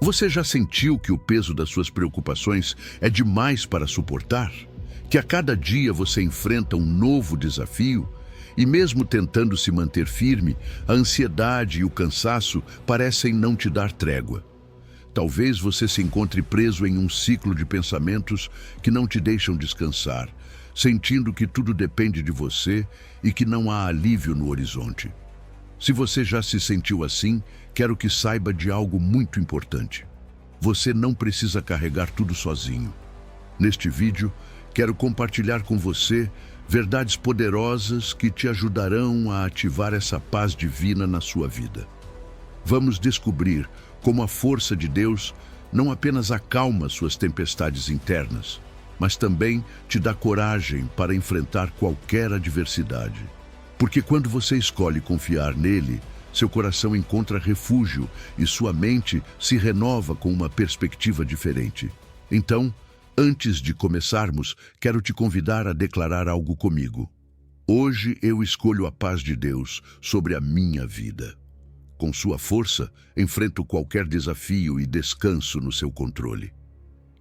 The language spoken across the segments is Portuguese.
Você já sentiu que o peso das suas preocupações é demais para suportar? Que a cada dia você enfrenta um novo desafio? E mesmo tentando se manter firme, a ansiedade e o cansaço parecem não te dar trégua. Talvez você se encontre preso em um ciclo de pensamentos que não te deixam descansar, sentindo que tudo depende de você e que não há alívio no horizonte. Se você já se sentiu assim, quero que saiba de algo muito importante. Você não precisa carregar tudo sozinho. Neste vídeo, quero compartilhar com você verdades poderosas que te ajudarão a ativar essa paz divina na sua vida. Vamos descobrir como a força de Deus não apenas acalma suas tempestades internas, mas também te dá coragem para enfrentar qualquer adversidade. Porque quando você escolhe confiar nele, seu coração encontra refúgio e sua mente se renova com uma perspectiva diferente. Então, antes de começarmos, quero te convidar a declarar algo comigo. Hoje eu escolho a paz de Deus sobre a minha vida. Com sua força, enfrento qualquer desafio e descanso no seu controle.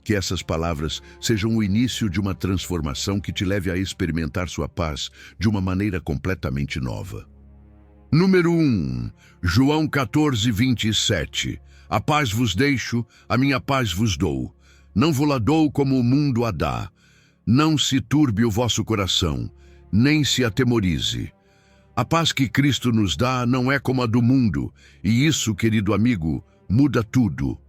Que essas palavras sejam o início de uma transformação que te leve a experimentar sua paz de uma maneira completamente nova. Número 1. João 14:27. A paz vos deixo, a minha paz vos dou. Não vou-la dou como o mundo a dá. Não se turbe o vosso coração, nem se atemorize. A paz que Cristo nos dá não é como a do mundo, e isso, querido amigo, muda tudo.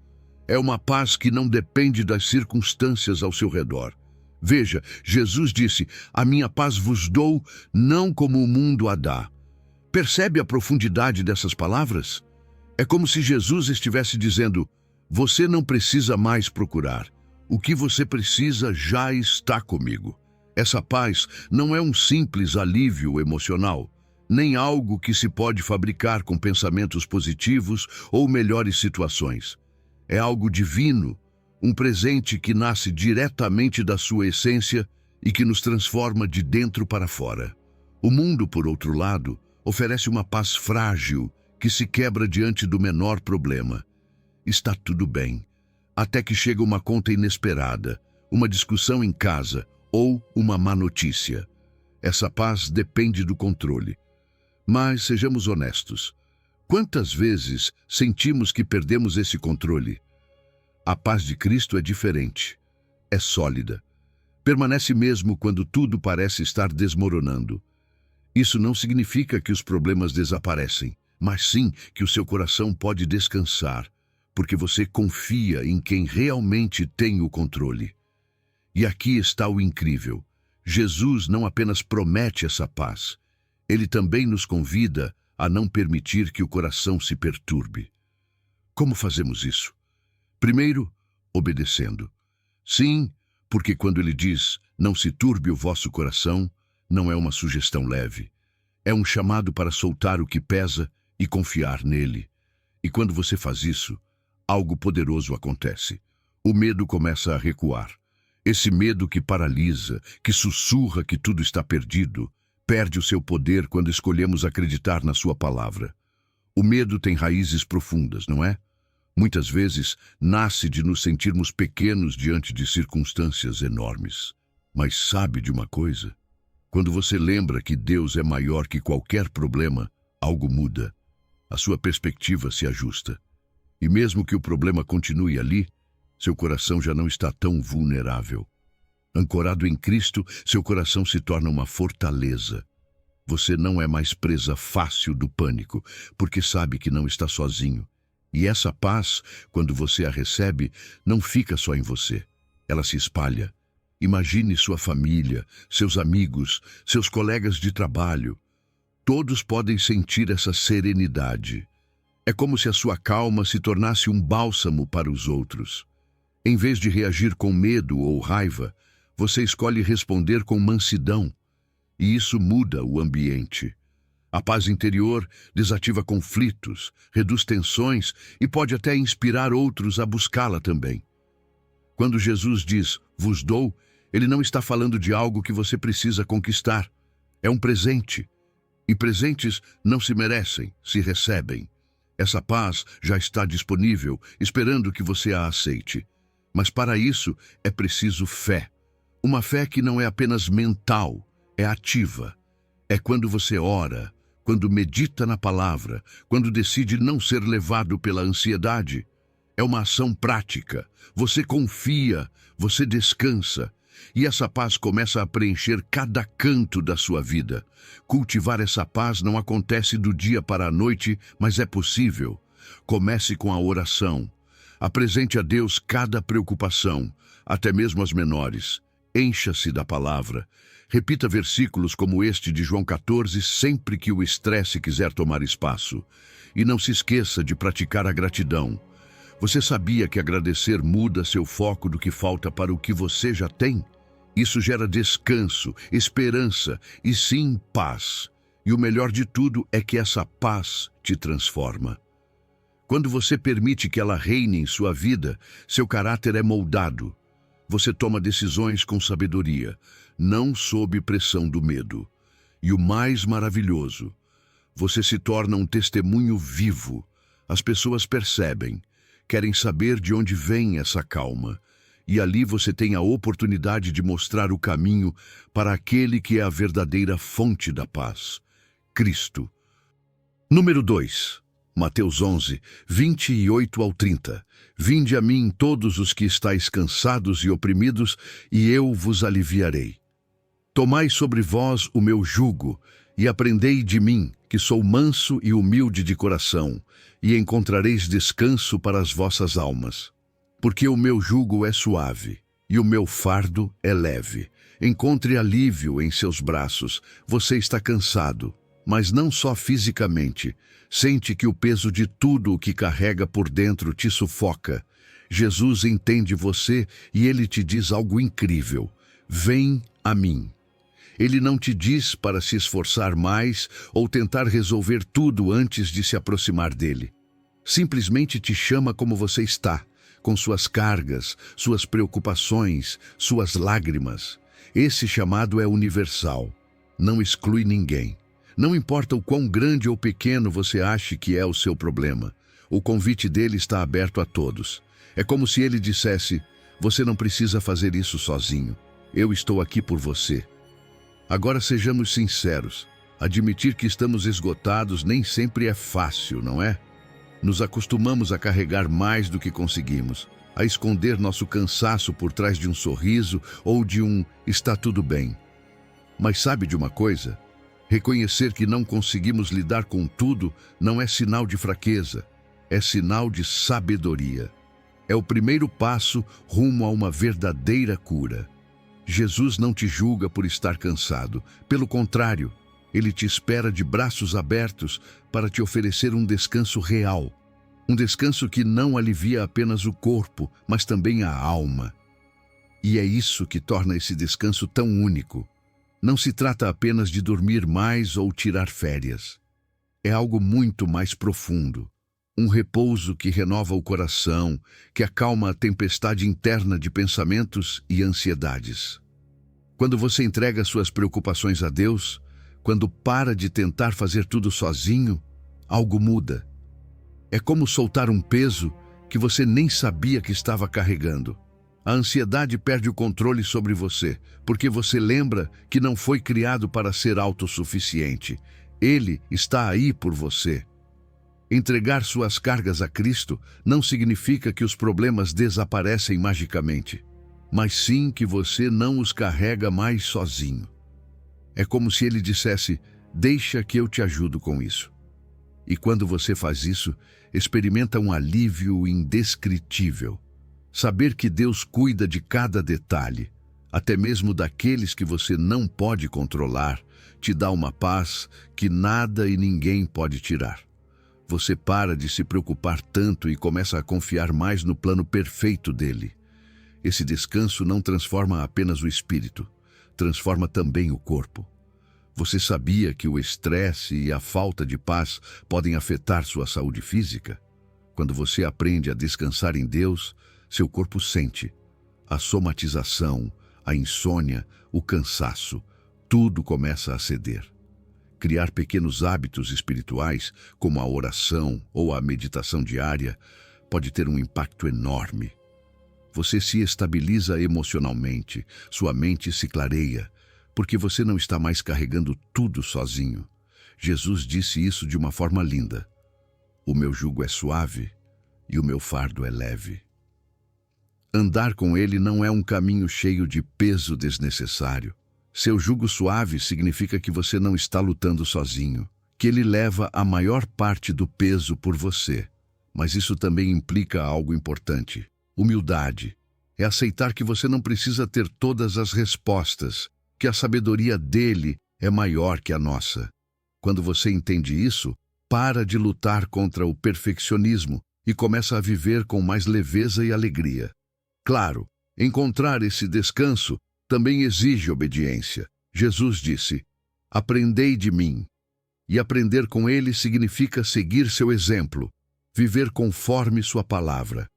É uma paz que não depende das circunstâncias ao seu redor. Veja, Jesus disse, a minha paz vos dou, não como o mundo a dá. Percebe a profundidade dessas palavras? É como se Jesus estivesse dizendo, você não precisa mais procurar. O que você precisa já está comigo. Essa paz não é um simples alívio emocional, nem algo que se pode fabricar com pensamentos positivos ou melhores situações. É algo divino, um presente que nasce diretamente da sua essência e que nos transforma de dentro para fora. O mundo, por outro lado, oferece uma paz frágil que se quebra diante do menor problema. Está tudo bem, até que chega uma conta inesperada, uma discussão em casa ou uma má notícia. Essa paz depende do controle. Mas sejamos honestos, quantas vezes sentimos que perdemos esse controle? A paz de Cristo é diferente, é sólida. Permanece mesmo quando tudo parece estar desmoronando. Isso não significa que os problemas desaparecem, mas sim que o seu coração pode descansar, porque você confia em quem realmente tem o controle. E aqui está o incrível. Jesus não apenas promete essa paz, ele também nos convida a não permitir que o coração se perturbe. Como fazemos isso? Primeiro, obedecendo. Sim, porque quando ele diz, não se turbe o vosso coração, não é uma sugestão leve. É um chamado para soltar o que pesa e confiar nele. E quando você faz isso, algo poderoso acontece. O medo começa a recuar. Esse medo que paralisa, que sussurra que tudo está perdido, perde o seu poder quando escolhemos acreditar na sua palavra. O medo tem raízes profundas, não é? Muitas vezes nasce de nos sentirmos pequenos diante de circunstâncias enormes. Mas sabe de uma coisa? Quando você lembra que Deus é maior que qualquer problema, algo muda. A sua perspectiva se ajusta. E mesmo que o problema continue ali, seu coração já não está tão vulnerável. Ancorado em Cristo, seu coração se torna uma fortaleza. Você não é mais presa fácil do pânico, porque sabe que não está sozinho. E essa paz, quando você a recebe, não fica só em você. Ela se espalha. Imagine sua família, seus amigos, seus colegas de trabalho. Todos podem sentir essa serenidade. É como se a sua calma se tornasse um bálsamo para os outros. Em vez de reagir com medo ou raiva, você escolhe responder com mansidão. E isso muda o ambiente. A paz interior desativa conflitos, reduz tensões e pode até inspirar outros a buscá-la também. Quando Jesus diz, vos dou, ele não está falando de algo que você precisa conquistar. É um presente. E presentes não se merecem, se recebem. Essa paz já está disponível, esperando que você a aceite. Mas para isso é preciso fé. Uma fé que não é apenas mental, é ativa. É quando você ora, quando medita na palavra, quando decide não ser levado pela ansiedade. É uma ação prática. Você confia, você descansa. E essa paz começa a preencher cada canto da sua vida. Cultivar essa paz não acontece do dia para a noite, mas é possível. Comece com a oração. Apresente a Deus cada preocupação, até mesmo as menores. Encha-se da palavra. Repita versículos como este de João 14 sempre que o estresse quiser tomar espaço. E não se esqueça de praticar a gratidão. Você sabia que agradecer muda seu foco do que falta para o que você já tem? Isso gera descanso, esperança e sim, paz. E o melhor de tudo é que essa paz te transforma. Quando você permite que ela reine em sua vida, seu caráter é moldado. Você toma decisões com sabedoria, não sob pressão do medo. E o mais maravilhoso, você se torna um testemunho vivo. As pessoas percebem, querem saber de onde vem essa calma. E ali você tem a oportunidade de mostrar o caminho para aquele que é a verdadeira fonte da paz, Cristo. Número 2. Mateus 11, 28 ao 30. Vinde a mim todos os que estáis cansados e oprimidos, e eu vos aliviarei. Tomai sobre vós o meu jugo, e aprendei de mim, que sou manso e humilde de coração, e encontrareis descanso para as vossas almas. Porque o meu jugo é suave, e o meu fardo é leve. Encontre alívio em seus braços. Você está cansado, mas não só fisicamente. Sente que o peso de tudo o que carrega por dentro te sufoca. Jesus entende você e ele te diz algo incrível. Vem a mim. Ele não te diz para se esforçar mais ou tentar resolver tudo antes de se aproximar dele. Simplesmente te chama como você está, com suas cargas, suas preocupações, suas lágrimas. Esse chamado é universal. Não exclui ninguém. Não importa o quão grande ou pequeno você ache que é o seu problema, o convite dele está aberto a todos. É como se ele dissesse, você não precisa fazer isso sozinho. Eu estou aqui por você. Agora sejamos sinceros. Admitir que estamos esgotados nem sempre é fácil, não é? Nos acostumamos a carregar mais do que conseguimos, a esconder nosso cansaço por trás de um sorriso ou de um está tudo bem. Mas sabe de uma coisa? Reconhecer que não conseguimos lidar com tudo não é sinal de fraqueza, é sinal de sabedoria. É o primeiro passo rumo a uma verdadeira cura. Jesus não te julga por estar cansado. Pelo contrário, ele te espera de braços abertos para te oferecer um descanso real. Um descanso que não alivia apenas o corpo, mas também a alma. E é isso que torna esse descanso tão único. Não se trata apenas de dormir mais ou tirar férias. É algo muito mais profundo. Um repouso que renova o coração, que acalma a tempestade interna de pensamentos e ansiedades. Quando você entrega suas preocupações a Deus, quando para de tentar fazer tudo sozinho, algo muda. É como soltar um peso que você nem sabia que estava carregando. A ansiedade perde o controle sobre você, porque você lembra que não foi criado para ser autossuficiente. Ele está aí por você. Entregar suas cargas a Cristo não significa que os problemas desaparecem magicamente, mas sim que você não os carrega mais sozinho. É como se ele dissesse, deixa que eu te ajudo com isso. E quando você faz isso, experimenta um alívio indescritível. Saber que Deus cuida de cada detalhe, até mesmo daqueles que você não pode controlar, te dá uma paz que nada e ninguém pode tirar. Você para de se preocupar tanto e começa a confiar mais no plano perfeito dele. Esse descanso não transforma apenas o espírito, transforma também o corpo. Você sabia que o estresse e a falta de paz podem afetar sua saúde física? Quando você aprende a descansar em Deus, seu corpo sente a somatização, a insônia, o cansaço, tudo começa a ceder. Criar pequenos hábitos espirituais, como a oração ou a meditação diária, pode ter um impacto enorme. Você se estabiliza emocionalmente, sua mente se clareia, porque você não está mais carregando tudo sozinho. Jesus disse isso de uma forma linda: o meu jugo é suave e o meu fardo é leve. Andar com ele não é um caminho cheio de peso desnecessário. Seu jugo suave significa que você não está lutando sozinho, que ele leva a maior parte do peso por você. Mas isso também implica algo importante: humildade. É aceitar que você não precisa ter todas as respostas, que a sabedoria dele é maior que a nossa. Quando você entende isso, para de lutar contra o perfeccionismo e começa a viver com mais leveza e alegria. Claro, encontrar esse descanso também exige obediência. Jesus disse: aprendei de mim. E aprender com ele significa seguir seu exemplo, viver conforme sua palavra.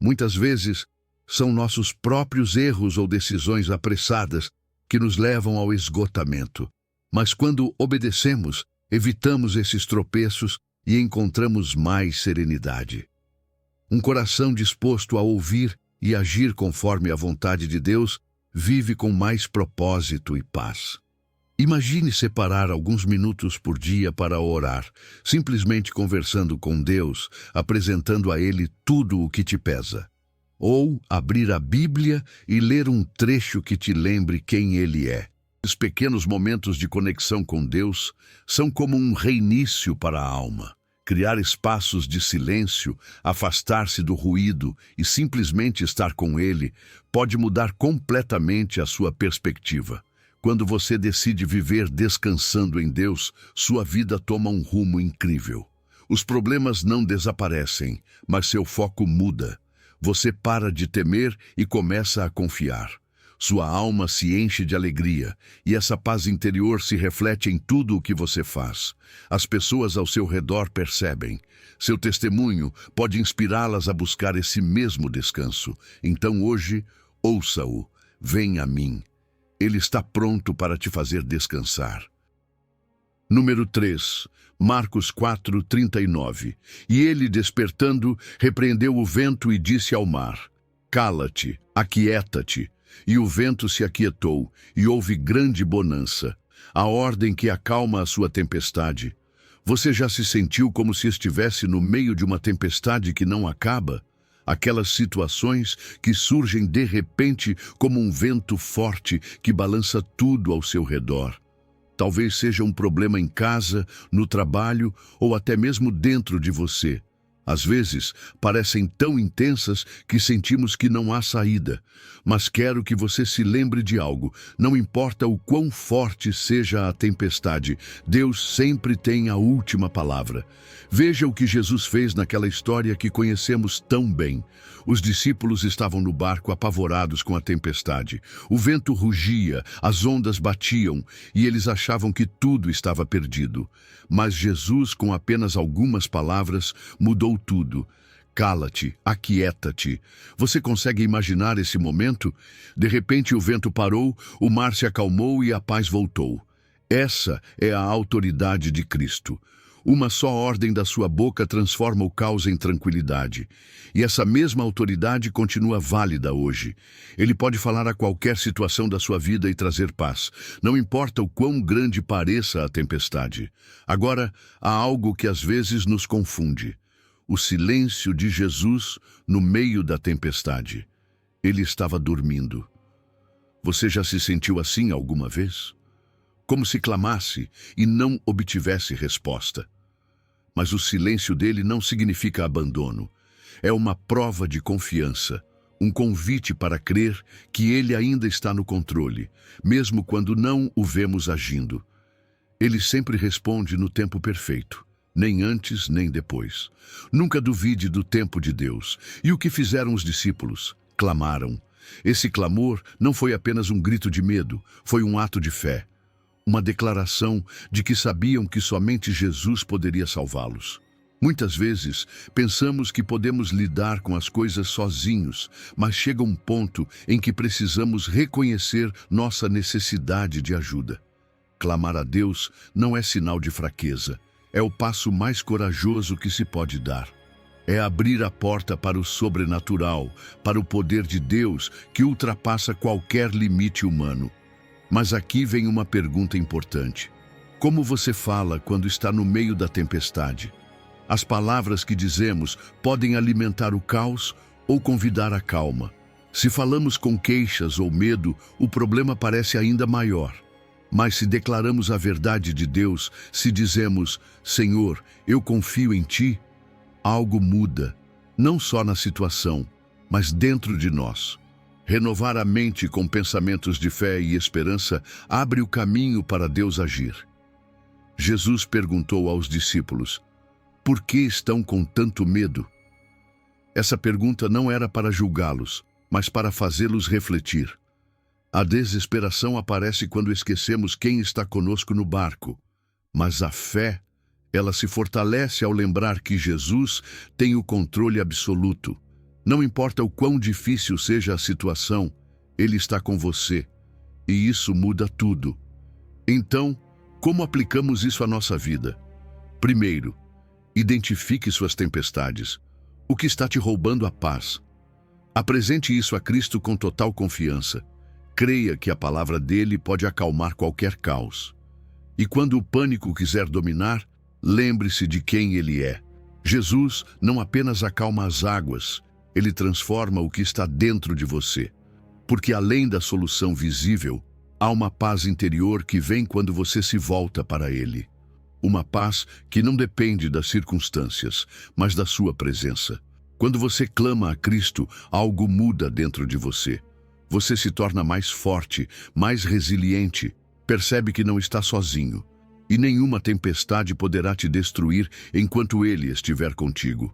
Muitas vezes, são nossos próprios erros ou decisões apressadas que nos levam ao esgotamento. Mas quando obedecemos, evitamos esses tropeços e encontramos mais serenidade. Um coração disposto a ouvir e agir conforme a vontade de Deus vive com mais propósito e paz. Imagine separar alguns minutos por dia para orar, simplesmente conversando com Deus, apresentando a Ele tudo o que te pesa. Ou abrir a Bíblia e ler um trecho que te lembre quem Ele é. Os pequenos momentos de conexão com Deus são como um reinício para a alma. Criar espaços de silêncio, afastar-se do ruído e simplesmente estar com Ele pode mudar completamente a sua perspectiva. Quando você decide viver descansando em Deus, sua vida toma um rumo incrível. Os problemas não desaparecem, mas seu foco muda. Você para de temer e começa a confiar. Sua alma se enche de alegria, e essa paz interior se reflete em tudo o que você faz. As pessoas ao seu redor percebem. Seu testemunho pode inspirá-las a buscar esse mesmo descanso. Então hoje, ouça-o. Vem a mim. Ele está pronto para te fazer descansar. Número 3. Marcos 4:39. E ele, despertando, repreendeu o vento e disse ao mar: cala-te, aquieta-te. E o vento se aquietou, e houve grande bonança. A ordem que acalma a sua tempestade. Você já se sentiu como se estivesse no meio de uma tempestade que não acaba? Aquelas situações que surgem de repente como um vento forte que balança tudo ao seu redor. Talvez seja um problema em casa, no trabalho ou até mesmo dentro de você. Às vezes, parecem tão intensas que sentimos que não há saída. Mas quero que você se lembre de algo. Não importa o quão forte seja a tempestade, Deus sempre tem a última palavra. Veja o que Jesus fez naquela história que conhecemos tão bem. Os discípulos estavam no barco apavorados com a tempestade. O vento rugia, as ondas batiam, e eles achavam que tudo estava perdido. Mas Jesus, com apenas algumas palavras, mudou tudo. Cala-te, aquieta-te. Você consegue imaginar esse momento? De repente o vento parou, o mar se acalmou e a paz voltou. Essa é a autoridade de Cristo. Uma só ordem da sua boca transforma o caos em tranquilidade. E essa mesma autoridade continua válida hoje. Ele pode falar a qualquer situação da sua vida e trazer paz. Não importa o quão grande pareça a tempestade. Agora, há algo que às vezes nos confunde. O silêncio de Jesus no meio da tempestade. Ele estava dormindo. Você já se sentiu assim alguma vez? Como se clamasse e não obtivesse resposta. Mas o silêncio dele não significa abandono. É uma prova de confiança, um convite para crer que ele ainda está no controle, mesmo quando não o vemos agindo. Ele sempre responde no tempo perfeito, nem antes nem depois. Nunca duvide do tempo de Deus. E o que fizeram os discípulos? Clamaram. Esse clamor não foi apenas um grito de medo, foi um ato de fé. Uma declaração de que sabiam que somente Jesus poderia salvá-los. Muitas vezes, pensamos que podemos lidar com as coisas sozinhos, mas chega um ponto em que precisamos reconhecer nossa necessidade de ajuda. Clamar a Deus não é sinal de fraqueza. É o passo mais corajoso que se pode dar. É abrir a porta para o sobrenatural, para o poder de Deus que ultrapassa qualquer limite humano. Mas aqui vem uma pergunta importante. Como você fala quando está no meio da tempestade? As palavras que dizemos podem alimentar o caos ou convidar a calma. Se falamos com queixas ou medo, o problema parece ainda maior. Mas se declaramos a verdade de Deus, se dizemos, Senhor, eu confio em Ti, algo muda, não só na situação, mas dentro de nós. Renovar a mente com pensamentos de fé e esperança abre o caminho para Deus agir. Jesus perguntou aos discípulos, por que estão com tanto medo? Essa pergunta não era para julgá-los, mas para fazê-los refletir. A desesperação aparece quando esquecemos quem está conosco no barco, mas a fé, ela se fortalece ao lembrar que Jesus tem o controle absoluto. Não importa o quão difícil seja a situação, Ele está com você, e isso muda tudo. Então, como aplicamos isso à nossa vida? Primeiro, identifique suas tempestades. O que está te roubando a paz? Apresente isso a Cristo com total confiança. Creia que a palavra dele pode acalmar qualquer caos. E quando o pânico quiser dominar, lembre-se de quem ele é. Jesus não apenas acalma as águas, ele transforma o que está dentro de você. Porque além da solução visível, há uma paz interior que vem quando você se volta para ele. Uma paz que não depende das circunstâncias, mas da sua presença. Quando você clama a Cristo, algo muda dentro de você. Você se torna mais forte, mais resiliente, percebe que não está sozinho. E nenhuma tempestade poderá te destruir enquanto Ele estiver contigo.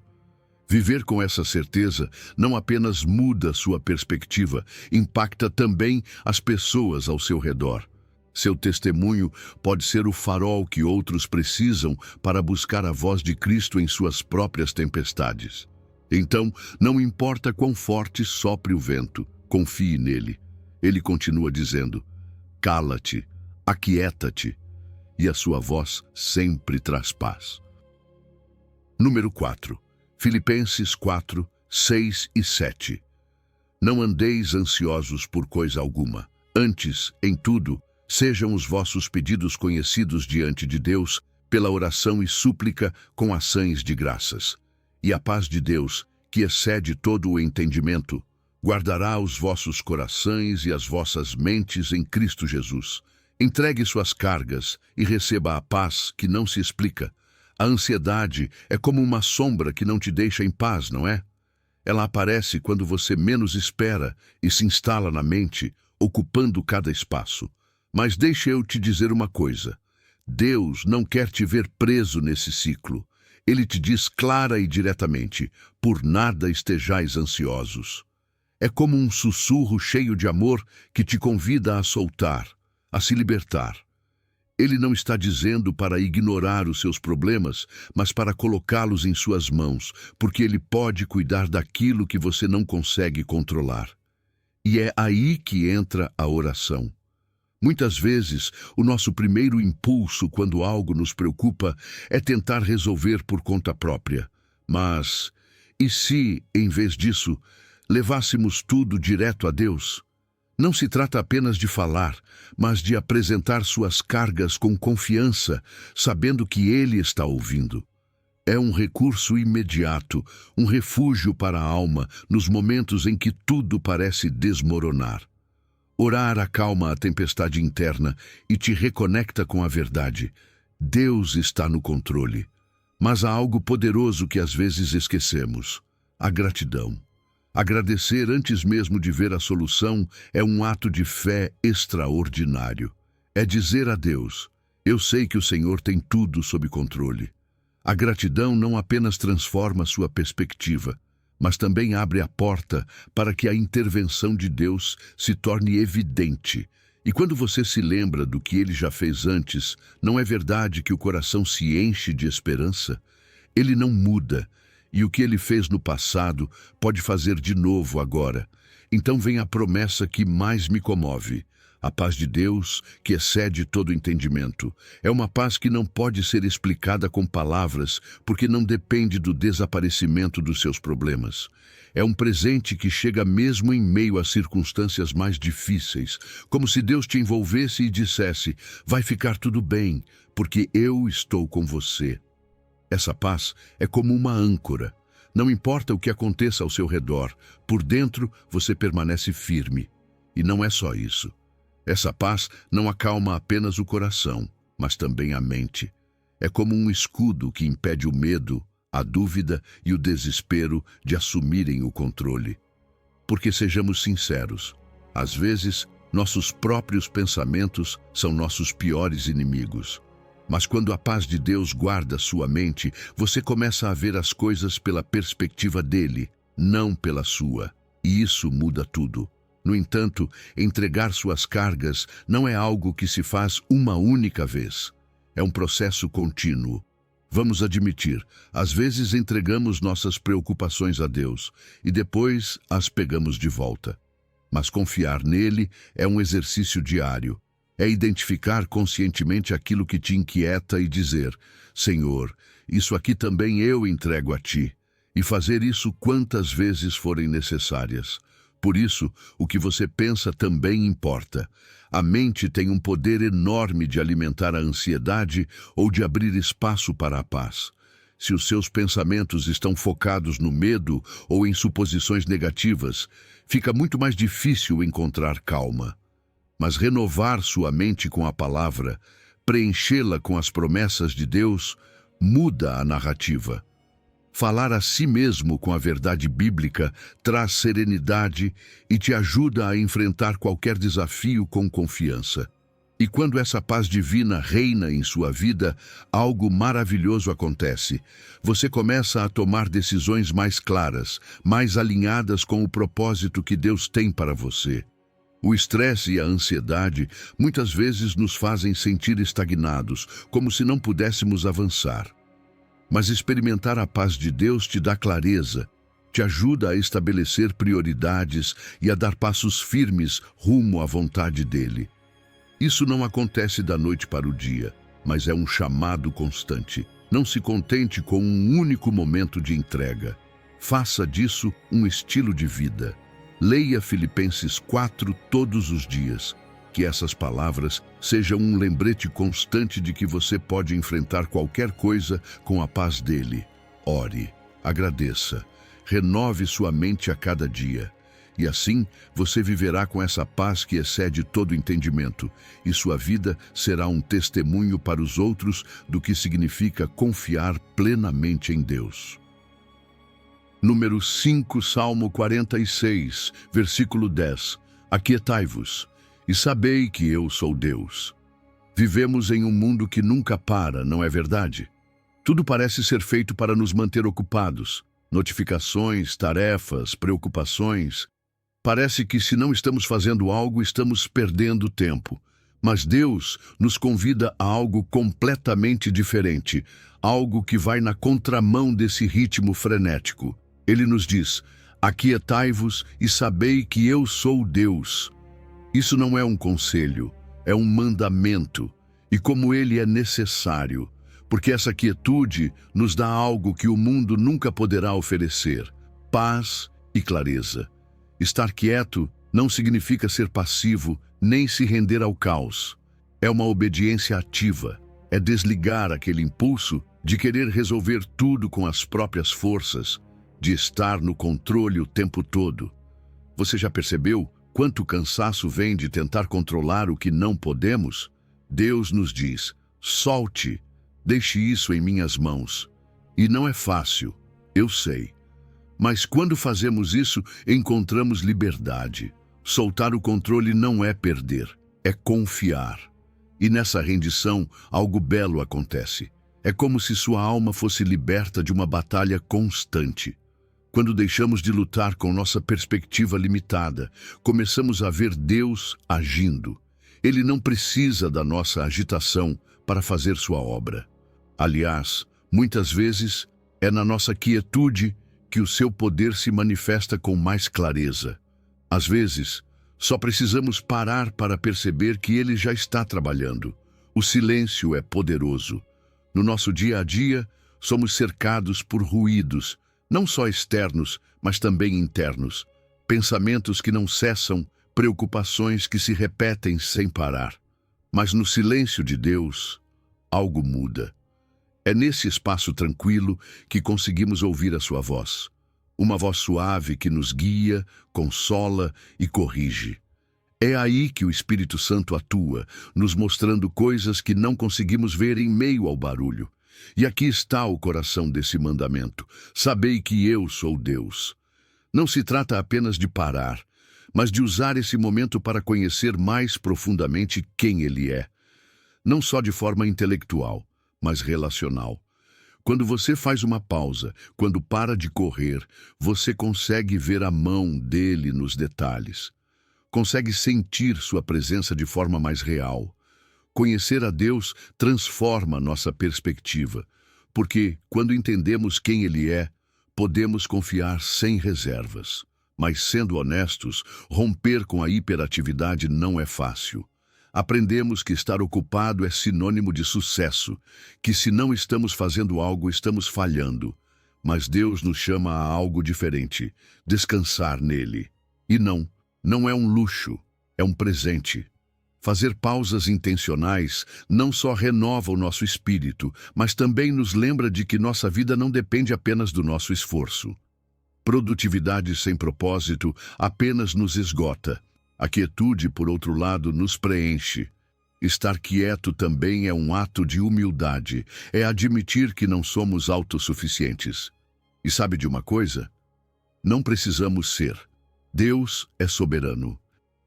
Viver com essa certeza não apenas muda sua perspectiva, impacta também as pessoas ao seu redor. Seu testemunho pode ser o farol que outros precisam para buscar a voz de Cristo em suas próprias tempestades. Então, não importa quão forte sopre o vento, confie nele. Ele continua dizendo, cala-te, aquieta-te, e a sua voz sempre traz paz. Número 4. Filipenses 4, 6 e 7. Não andeis ansiosos por coisa alguma. Antes, em tudo, sejam os vossos pedidos conhecidos diante de Deus, pela oração e súplica com ações de graças. E a paz de Deus, que excede todo o entendimento, guardará os vossos corações e as vossas mentes em Cristo Jesus. Entregue suas cargas e receba a paz que não se explica. A ansiedade é como uma sombra que não te deixa em paz, não é? Ela aparece quando você menos espera e se instala na mente, ocupando cada espaço. Mas deixe eu te dizer uma coisa. Deus não quer te ver preso nesse ciclo. Ele te diz clara e diretamente, por nada estejais ansiosos. É como um sussurro cheio de amor que te convida a soltar, a se libertar. Ele não está dizendo para ignorar os seus problemas, mas para colocá-los em suas mãos, porque ele pode cuidar daquilo que você não consegue controlar. E é aí que entra a oração. Muitas vezes, o nosso primeiro impulso quando algo nos preocupa é tentar resolver por conta própria. Mas, e se, em vez disso, levássemos tudo direto a Deus? Não se trata apenas de falar, mas de apresentar suas cargas com confiança, sabendo que Ele está ouvindo. É um recurso imediato, um refúgio para a alma nos momentos em que tudo parece desmoronar. Orar acalma a tempestade interna e te reconecta com a verdade. Deus está no controle. Mas há algo poderoso que às vezes esquecemos: a gratidão. Agradecer antes mesmo de ver a solução é um ato de fé extraordinário. É dizer a Deus, eu sei que o Senhor tem tudo sob controle. A gratidão não apenas transforma sua perspectiva, mas também abre a porta para que a intervenção de Deus se torne evidente. E quando você se lembra do que Ele já fez antes, não é verdade que o coração se enche de esperança? Ele não muda, e o que Ele fez no passado pode fazer de novo agora. Então vem a promessa que mais me comove. A paz de Deus, que excede todo entendimento, é uma paz que não pode ser explicada com palavras, porque não depende do desaparecimento dos seus problemas. É um presente que chega mesmo em meio às circunstâncias mais difíceis, como se Deus te envolvesse e dissesse: vai ficar tudo bem, porque eu estou com você. Essa paz é como uma âncora. Não importa o que aconteça ao seu redor, por dentro você permanece firme. E não é só isso. Essa paz não acalma apenas o coração, mas também a mente. É como um escudo que impede o medo, a dúvida e o desespero de assumirem o controle. Porque sejamos sinceros, às vezes nossos próprios pensamentos são nossos piores inimigos. Mas quando a paz de Deus guarda sua mente, você começa a ver as coisas pela perspectiva dele, não pela sua. E isso muda tudo. No entanto, entregar suas cargas não é algo que se faz uma única vez. É um processo contínuo. Vamos admitir, às vezes entregamos nossas preocupações a Deus e depois as pegamos de volta. Mas confiar nele é um exercício diário. É identificar conscientemente aquilo que te inquieta e dizer: Senhor, isso aqui também eu entrego a ti. E fazer isso quantas vezes forem necessárias. Por isso, o que você pensa também importa. A mente tem um poder enorme de alimentar a ansiedade ou de abrir espaço para a paz. Se os seus pensamentos estão focados no medo ou em suposições negativas, fica muito mais difícil encontrar calma. Mas renovar sua mente com a palavra, preenchê-la com as promessas de Deus, muda a narrativa. Falar a si mesmo com a verdade bíblica traz serenidade e te ajuda a enfrentar qualquer desafio com confiança. E quando essa paz divina reina em sua vida, algo maravilhoso acontece. Você começa a tomar decisões mais claras, mais alinhadas com o propósito que Deus tem para você. O estresse e a ansiedade muitas vezes nos fazem sentir estagnados, como se não pudéssemos avançar. Mas experimentar a paz de Deus te dá clareza, te ajuda a estabelecer prioridades e a dar passos firmes rumo à vontade dele. Isso não acontece da noite para o dia, mas é um chamado constante. Não se contente com um único momento de entrega. Faça disso um estilo de vida. Leia Filipenses 4 todos os dias. Que essas palavras sejam um lembrete constante de que você pode enfrentar qualquer coisa com a paz dele. Ore, agradeça, renove sua mente a cada dia. E assim você viverá com essa paz que excede todo entendimento, e sua vida será um testemunho para os outros do que significa confiar plenamente em Deus. Número 5, Salmo 46, versículo 10. Aquietai-vos e sabei que eu sou Deus. Vivemos em um mundo que nunca para, não é verdade? Tudo parece ser feito para nos manter ocupados. Notificações, tarefas, preocupações. Parece que se não estamos fazendo algo, estamos perdendo tempo. Mas Deus nos convida a algo completamente diferente, algo que vai na contramão desse ritmo frenético. Ele nos diz: aquietai-vos e sabei que eu sou Deus. Isso não é um conselho, é um mandamento, e como ele é necessário, porque essa quietude nos dá algo que o mundo nunca poderá oferecer: paz e clareza. Estar quieto não significa ser passivo, nem se render ao caos. É uma obediência ativa, é desligar aquele impulso de querer resolver tudo com as próprias forças, de estar no controle o tempo todo. Você já percebeu quanto cansaço vem de tentar controlar o que não podemos? Deus nos diz: solte, deixe isso em minhas mãos. E não é fácil, eu sei. Mas quando fazemos isso, encontramos liberdade. Soltar o controle não é perder, é confiar. E nessa rendição, algo belo acontece. É como se sua alma fosse liberta de uma batalha constante. Quando deixamos de lutar com nossa perspectiva limitada, começamos a ver Deus agindo. Ele não precisa da nossa agitação para fazer sua obra. Aliás, muitas vezes é na nossa quietude que o seu poder se manifesta com mais clareza. Às vezes, Só precisamos parar para perceber que Ele já está trabalhando. O silêncio é poderoso. No nosso dia a dia, somos cercados por ruídos, não só externos, mas também internos. Pensamentos que não cessam, preocupações que se repetem sem parar. Mas no silêncio de Deus, algo muda. É nesse espaço tranquilo que conseguimos ouvir a sua voz. Uma voz suave que nos guia, consola e corrige. É aí que o Espírito Santo atua, nos mostrando coisas que não conseguimos ver em meio ao barulho. E aqui está o coração desse mandamento: sabei que eu sou Deus. Não se trata apenas de parar, mas de usar esse momento para conhecer mais profundamente quem Ele é. Não só de forma intelectual, mas relacional. Quando você faz uma pausa, quando para de correr, você consegue ver a mão dele nos detalhes. Consegue sentir sua presença de forma mais real. Conhecer a Deus transforma nossa perspectiva, porque, quando entendemos quem Ele é, podemos confiar sem reservas. Mas, sendo honestos, romper com a hiperatividade não é fácil. Aprendemos que estar ocupado é sinônimo de sucesso, que se não estamos fazendo algo, estamos falhando. Mas Deus nos chama a algo diferente: descansar nele. E não é um luxo, é um presente. Fazer pausas intencionais não só renova o nosso espírito, mas também nos lembra de que nossa vida não depende apenas do nosso esforço. Produtividade sem propósito apenas nos esgota. A quietude, por outro lado, nos preenche. Estar quieto também é um ato de humildade, é admitir que não somos autossuficientes. E sabe de uma coisa? Não precisamos ser. Deus é soberano.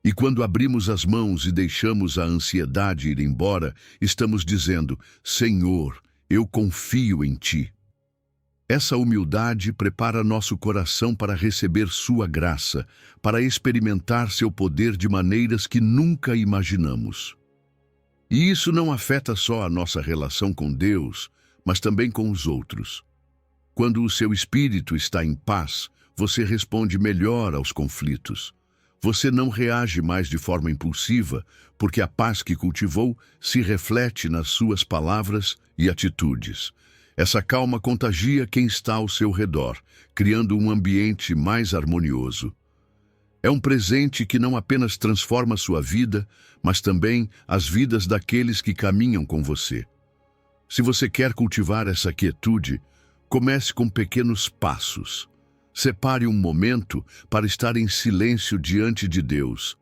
E quando abrimos as mãos e deixamos a ansiedade ir embora, estamos dizendo: Senhor, eu confio em Ti. Essa humildade prepara nosso coração para receber sua graça, para experimentar seu poder de maneiras que nunca imaginamos. E isso não afeta só a nossa relação com Deus, mas também com os outros. Quando o seu espírito está em paz, você responde melhor aos conflitos. Você não reage mais de forma impulsiva, porque a paz que cultivou se reflete nas suas palavras e atitudes. Essa calma contagia quem está ao seu redor, criando um ambiente mais harmonioso. É um presente que não apenas transforma sua vida, mas também as vidas daqueles que caminham com você. Se você quer cultivar essa quietude, comece com pequenos passos. Separe um momento para estar em silêncio diante de Deus.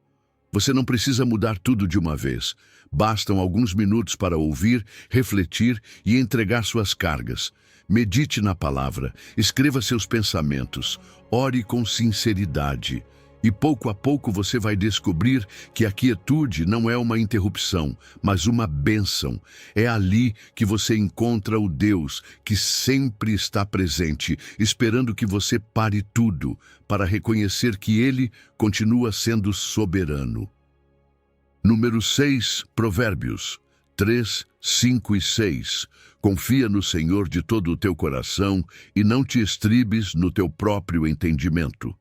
Você não precisa mudar tudo de uma vez. Bastam alguns minutos para ouvir, refletir e entregar suas cargas. Medite na palavra, escreva seus pensamentos, ore com sinceridade. E pouco a pouco você vai descobrir que a quietude não é uma interrupção, mas uma bênção. É ali que você encontra o Deus que sempre está presente, esperando que você pare tudo para reconhecer que Ele continua sendo soberano. Número 6, Provérbios 3, 5 e 6. Confia no Senhor de todo o teu coração e não te estribes no teu próprio entendimento.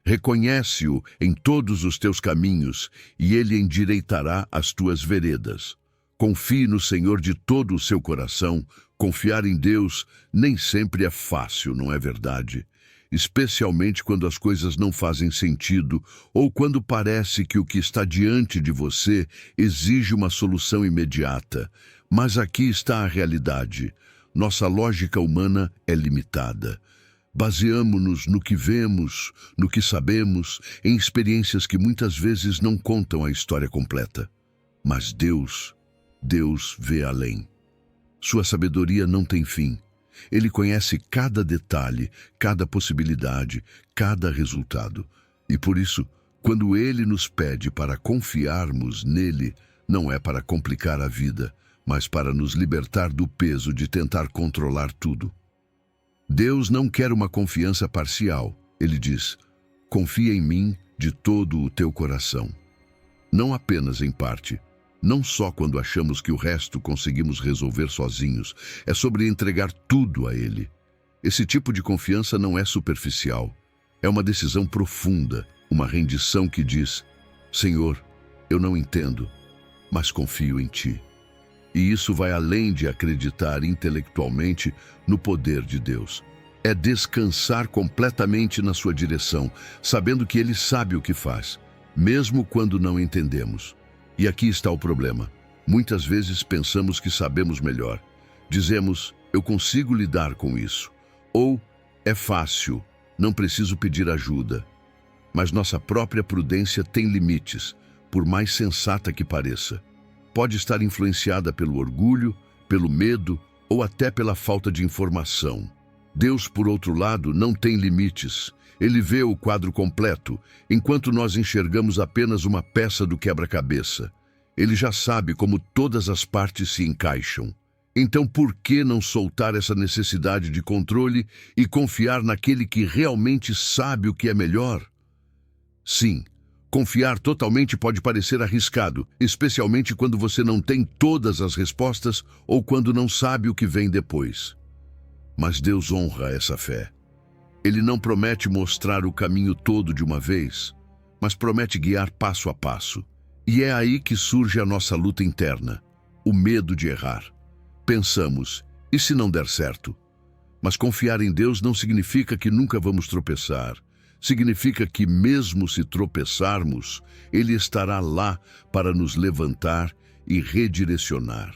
Reconhece-o em todos os teus caminhos, e Ele endireitará as tuas veredas. Confie no Senhor de todo o seu coração. Confiar em Deus nem sempre é fácil, não é verdade? Especialmente quando as coisas não fazem sentido, ou quando parece que o que está diante de você exige uma solução imediata. Mas aqui está a realidade. Nossa lógica humana é limitada. Baseamo-nos no que vemos, no que sabemos, em experiências que muitas vezes não contam a história completa. Mas Deus vê além. Sua sabedoria não tem fim. Ele conhece cada detalhe, cada possibilidade, cada resultado. E por isso, quando Ele nos pede para confiarmos nele, não é para complicar a vida, mas para nos libertar do peso de tentar controlar tudo. Deus não quer uma confiança parcial. Ele diz: confia em mim de todo o teu coração. Não apenas em parte. Não só quando achamos que o resto conseguimos resolver sozinhos. É sobre entregar tudo a Ele. Esse tipo de confiança não é superficial. É uma decisão profunda, uma rendição que diz: Senhor, eu não entendo, mas confio em Ti. E isso vai além de acreditar intelectualmente no poder de Deus. É descansar completamente na sua direção, sabendo que Ele sabe o que faz, mesmo quando não entendemos. E aqui está o problema. Muitas vezes pensamos que sabemos melhor. Dizemos, eu consigo lidar com isso. Ou, é fácil, não preciso pedir ajuda. Mas nossa própria prudência tem limites, por mais sensata que pareça. Pode estar influenciada pelo orgulho, pelo medo ou até pela falta de informação. Deus, por outro lado, não tem limites. Ele vê o quadro completo, enquanto nós enxergamos apenas uma peça do quebra-cabeça. Ele já sabe como todas as partes se encaixam. Então, por que não soltar essa necessidade de controle e confiar naquele que realmente sabe o que é melhor? Sim, confiar totalmente pode parecer arriscado, especialmente quando você não tem todas as respostas ou quando não sabe o que vem depois. Mas Deus honra essa fé. Ele não promete mostrar o caminho todo de uma vez, mas promete guiar passo a passo. E é aí que surge a nossa luta interna, o medo de errar. Pensamos, e se não der certo? Mas confiar em Deus não significa que nunca vamos tropeçar. Significa que mesmo se tropeçarmos, Ele estará lá para nos levantar e redirecionar.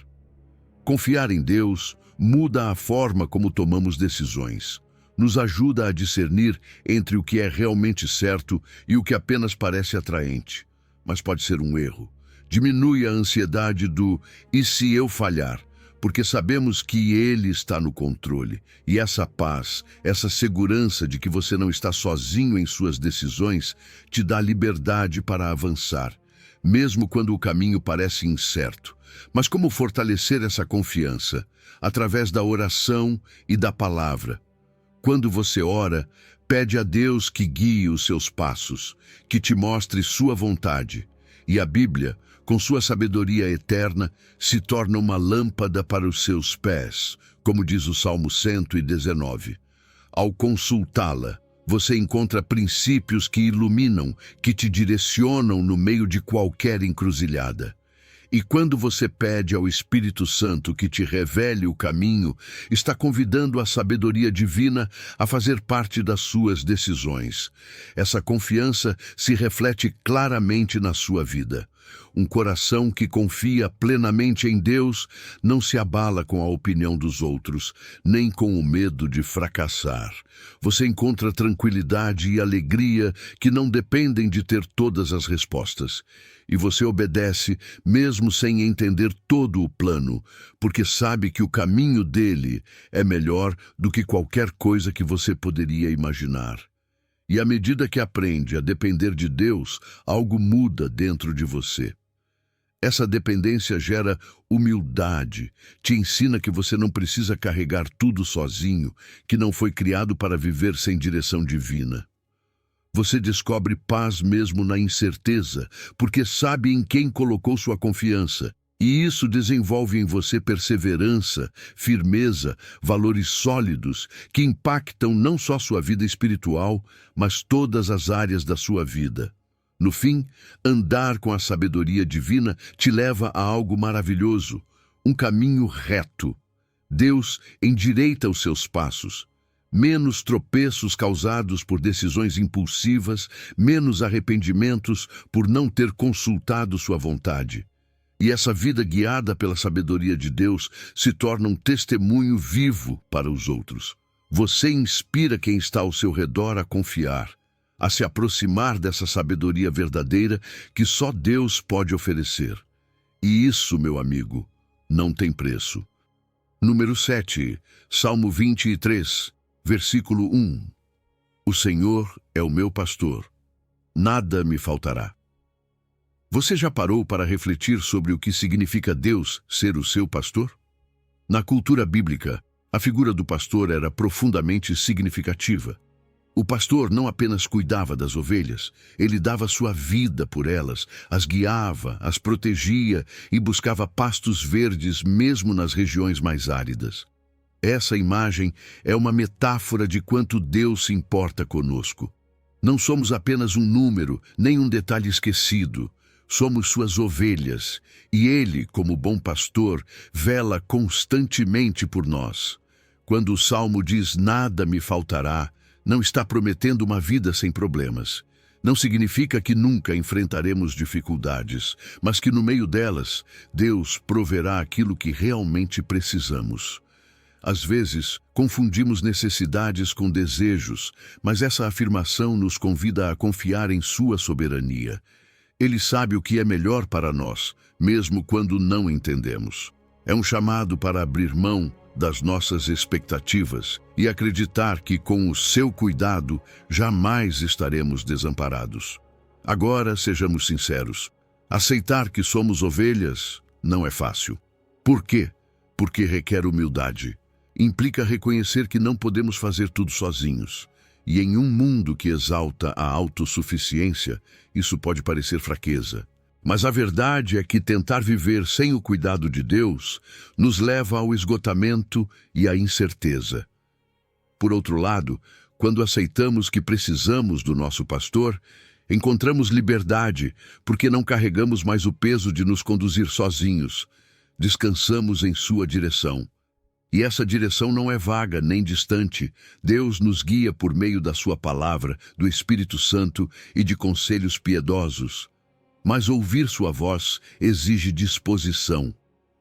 Confiar em Deus muda a forma como tomamos decisões. Nos ajuda a discernir entre o que é realmente certo e o que apenas parece atraente. Mas pode ser um erro. Diminui a ansiedade do "e se eu falhar?", porque sabemos que Ele está no controle. E essa paz, essa segurança de que você não está sozinho em suas decisões, te dá liberdade para avançar, mesmo quando o caminho parece incerto. Mas como fortalecer essa confiança? Através da oração e da palavra. Quando você ora, pede a Deus que guie os seus passos, que te mostre sua vontade. E a Bíblia, com sua sabedoria eterna, se torna uma lâmpada para os seus pés, como diz o Salmo 119. Ao consultá-la, você encontra princípios que iluminam, que te direcionam no meio de qualquer encruzilhada. E quando você pede ao Espírito Santo que te revele o caminho, está convidando a sabedoria divina a fazer parte das suas decisões. Essa confiança se reflete claramente na sua vida. Um coração que confia plenamente em Deus não se abala com a opinião dos outros, nem com o medo de fracassar. Você encontra tranquilidade e alegria que não dependem de ter todas as respostas. E você obedece mesmo sem entender todo o plano, porque sabe que o caminho dele é melhor do que qualquer coisa que você poderia imaginar. E à medida que aprende a depender de Deus, algo muda dentro de você. Essa dependência gera humildade, te ensina que você não precisa carregar tudo sozinho, que não foi criado para viver sem direção divina. Você descobre paz mesmo na incerteza, porque sabe em quem colocou sua confiança. E isso desenvolve em você perseverança, firmeza, valores sólidos que impactam não só sua vida espiritual, mas todas as áreas da sua vida. No fim, andar com a sabedoria divina te leva a algo maravilhoso, um caminho reto. Deus endireita os seus passos. Menos tropeços causados por decisões impulsivas, menos arrependimentos por não ter consultado sua vontade. E essa vida guiada pela sabedoria de Deus se torna um testemunho vivo para os outros. Você inspira quem está ao seu redor a confiar, a se aproximar dessa sabedoria verdadeira que só Deus pode oferecer. E isso, meu amigo, não tem preço. Número 7, Salmo 23, versículo 1. O Senhor é o meu pastor, nada me faltará. Você já parou para refletir sobre o que significa Deus ser o seu pastor? Na cultura bíblica, a figura do pastor era profundamente significativa. O pastor não apenas cuidava das ovelhas, ele dava sua vida por elas, as guiava, as protegia e buscava pastos verdes mesmo nas regiões mais áridas. Essa imagem é uma metáfora de quanto Deus se importa conosco. Não somos apenas um número, nem um detalhe esquecido. Somos suas ovelhas, e Ele, como bom pastor, vela constantemente por nós. Quando o Salmo diz "nada me faltará", não está prometendo uma vida sem problemas. Não significa que nunca enfrentaremos dificuldades, mas que no meio delas, Deus proverá aquilo que realmente precisamos. Às vezes, confundimos necessidades com desejos, mas essa afirmação nos convida a confiar em sua soberania. Ele sabe o que é melhor para nós, mesmo quando não entendemos. É um chamado para abrir mão das nossas expectativas e acreditar que, com o seu cuidado, jamais estaremos desamparados. Agora, sejamos sinceros. Aceitar que somos ovelhas não é fácil. Por quê? Porque requer humildade. Implica reconhecer que não podemos fazer tudo sozinhos. E em um mundo que exalta a autossuficiência, isso pode parecer fraqueza. Mas a verdade é que tentar viver sem o cuidado de Deus nos leva ao esgotamento e à incerteza. Por outro lado, quando aceitamos que precisamos do nosso pastor, encontramos liberdade, porque não carregamos mais o peso de nos conduzir sozinhos. Descansamos em sua direção. E essa direção não é vaga nem distante. Deus nos guia por meio da sua palavra, do Espírito Santo e de conselhos piedosos. Mas ouvir sua voz exige disposição.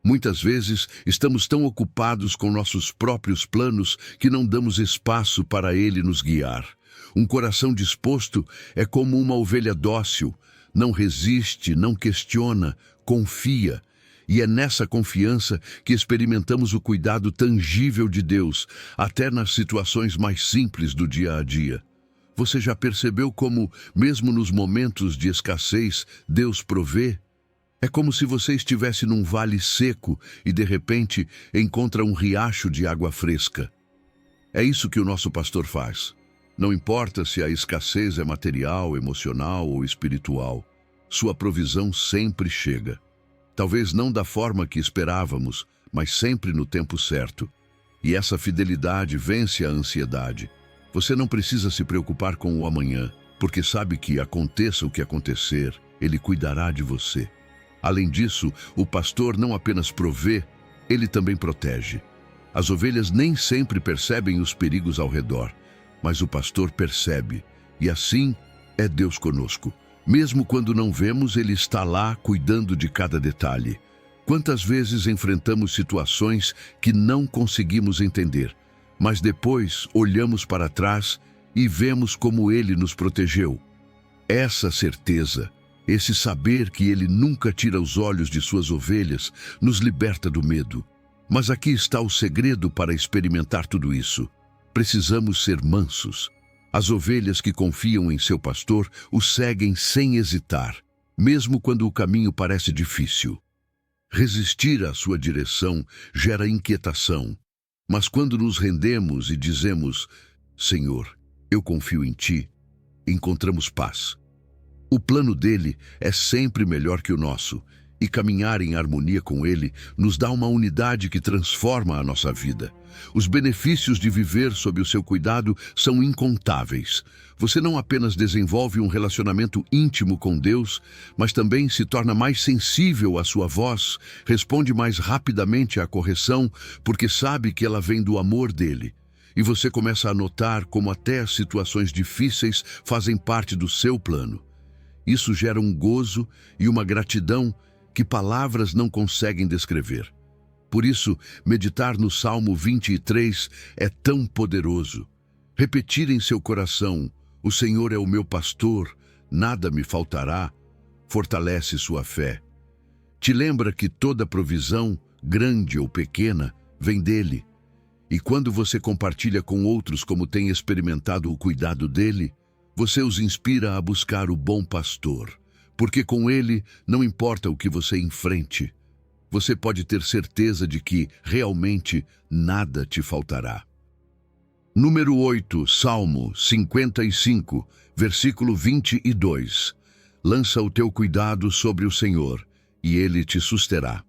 Muitas vezes estamos tão ocupados com nossos próprios planos que não damos espaço para Ele nos guiar. Um coração disposto é como uma ovelha dócil. Não resiste, não questiona, confia. E é nessa confiança que experimentamos o cuidado tangível de Deus, até nas situações mais simples do dia a dia. Você já percebeu como, mesmo nos momentos de escassez, Deus provê? É como se você estivesse num vale seco e, de repente, encontra um riacho de água fresca. É isso que o nosso pastor faz. Não importa se a escassez é material, emocional ou espiritual, sua provisão sempre chega. Talvez não da forma que esperávamos, mas sempre no tempo certo. E essa fidelidade vence a ansiedade. Você não precisa se preocupar com o amanhã, porque sabe que, aconteça o que acontecer, Ele cuidará de você. Além disso, o pastor não apenas provê, ele também protege. As ovelhas nem sempre percebem os perigos ao redor, mas o pastor percebe, e assim é Deus conosco. Mesmo quando não vemos, Ele está lá cuidando de cada detalhe. Quantas vezes enfrentamos situações que não conseguimos entender, mas depois olhamos para trás e vemos como Ele nos protegeu. Essa certeza, esse saber que Ele nunca tira os olhos de suas ovelhas, nos liberta do medo. Mas aqui está o segredo para experimentar tudo isso. Precisamos ser mansos. As ovelhas que confiam em seu pastor o seguem sem hesitar, mesmo quando o caminho parece difícil. Resistir à sua direção gera inquietação, mas quando nos rendemos e dizemos, Senhor, eu confio em Ti, encontramos paz. O plano dele é sempre melhor que o nosso, e caminhar em harmonia com Ele nos dá uma unidade que transforma a nossa vida. Os benefícios de viver sob o seu cuidado são incontáveis. Você não apenas desenvolve um relacionamento íntimo com Deus, mas também se torna mais sensível à sua voz, responde mais rapidamente à correção, porque sabe que ela vem do amor dele. E você começa a notar como até as situações difíceis fazem parte do seu plano. Isso gera um gozo e uma gratidão que palavras não conseguem descrever. Por isso, meditar no Salmo 23 é tão poderoso. Repetir em seu coração, o Senhor é o meu pastor, nada me faltará, fortalece sua fé. Te lembra que toda provisão, grande ou pequena, vem dele. E quando você compartilha com outros como tem experimentado o cuidado dele, você os inspira a buscar o bom pastor. Porque com ele, não importa o que você enfrente, você pode ter certeza de que, realmente, nada te faltará. Número 8, Salmo 55, versículo 22. Lança o teu cuidado sobre o Senhor, e Ele te susterá.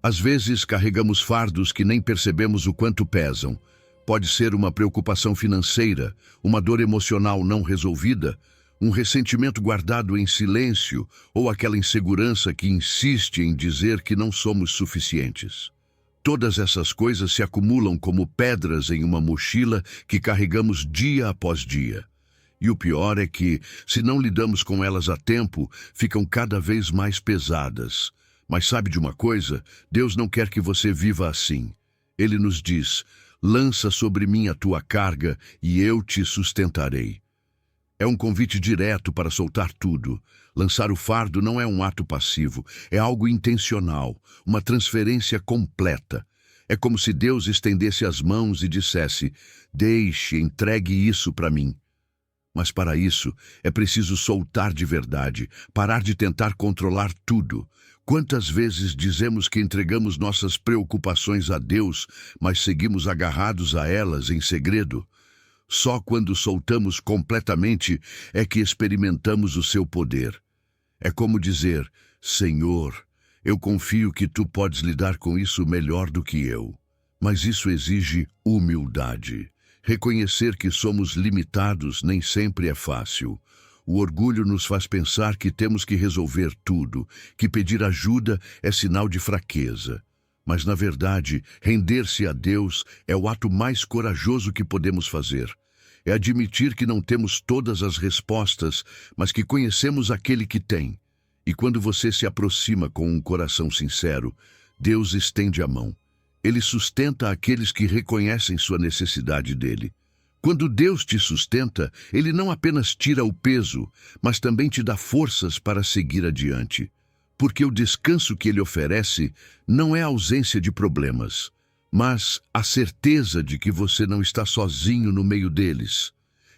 Às vezes carregamos fardos que nem percebemos o quanto pesam, Pode ser uma preocupação financeira, uma dor emocional não resolvida, um ressentimento guardado em silêncio ou aquela insegurança que insiste em dizer que não somos suficientes. Todas essas coisas se acumulam como pedras em uma mochila que carregamos dia após dia. E o pior é que, se não lidamos com elas a tempo, ficam cada vez mais pesadas. Mas sabe de uma coisa? Deus não quer que você viva assim. Ele nos diz: lança sobre mim a tua carga e eu te sustentarei. É um convite direto para soltar tudo. Lançar o fardo não é um ato passivo, é algo intencional, uma transferência completa. É como se Deus estendesse as mãos e dissesse: deixe, entregue isso para mim. Mas para isso, é preciso soltar de verdade, parar de tentar controlar tudo. Quantas vezes dizemos que entregamos nossas preocupações a Deus, mas seguimos agarrados a elas em segredo? Só quando soltamos completamente é que experimentamos o seu poder. É como dizer: Senhor, eu confio que tu podes lidar com isso melhor do que eu. Mas isso exige humildade. Reconhecer que somos limitados nem sempre é fácil. O orgulho nos faz pensar que temos que resolver tudo, que pedir ajuda é sinal de fraqueza. Mas, na verdade, render-se a Deus é o ato mais corajoso que podemos fazer. É admitir que não temos todas as respostas, mas que conhecemos aquele que tem. E quando você se aproxima com um coração sincero, Deus estende a mão. Ele sustenta aqueles que reconhecem sua necessidade dele. Quando Deus te sustenta, Ele não apenas tira o peso, mas também te dá forças para seguir adiante. Porque o descanso que Ele oferece não é a ausência de problemas, mas a certeza de que você não está sozinho no meio deles.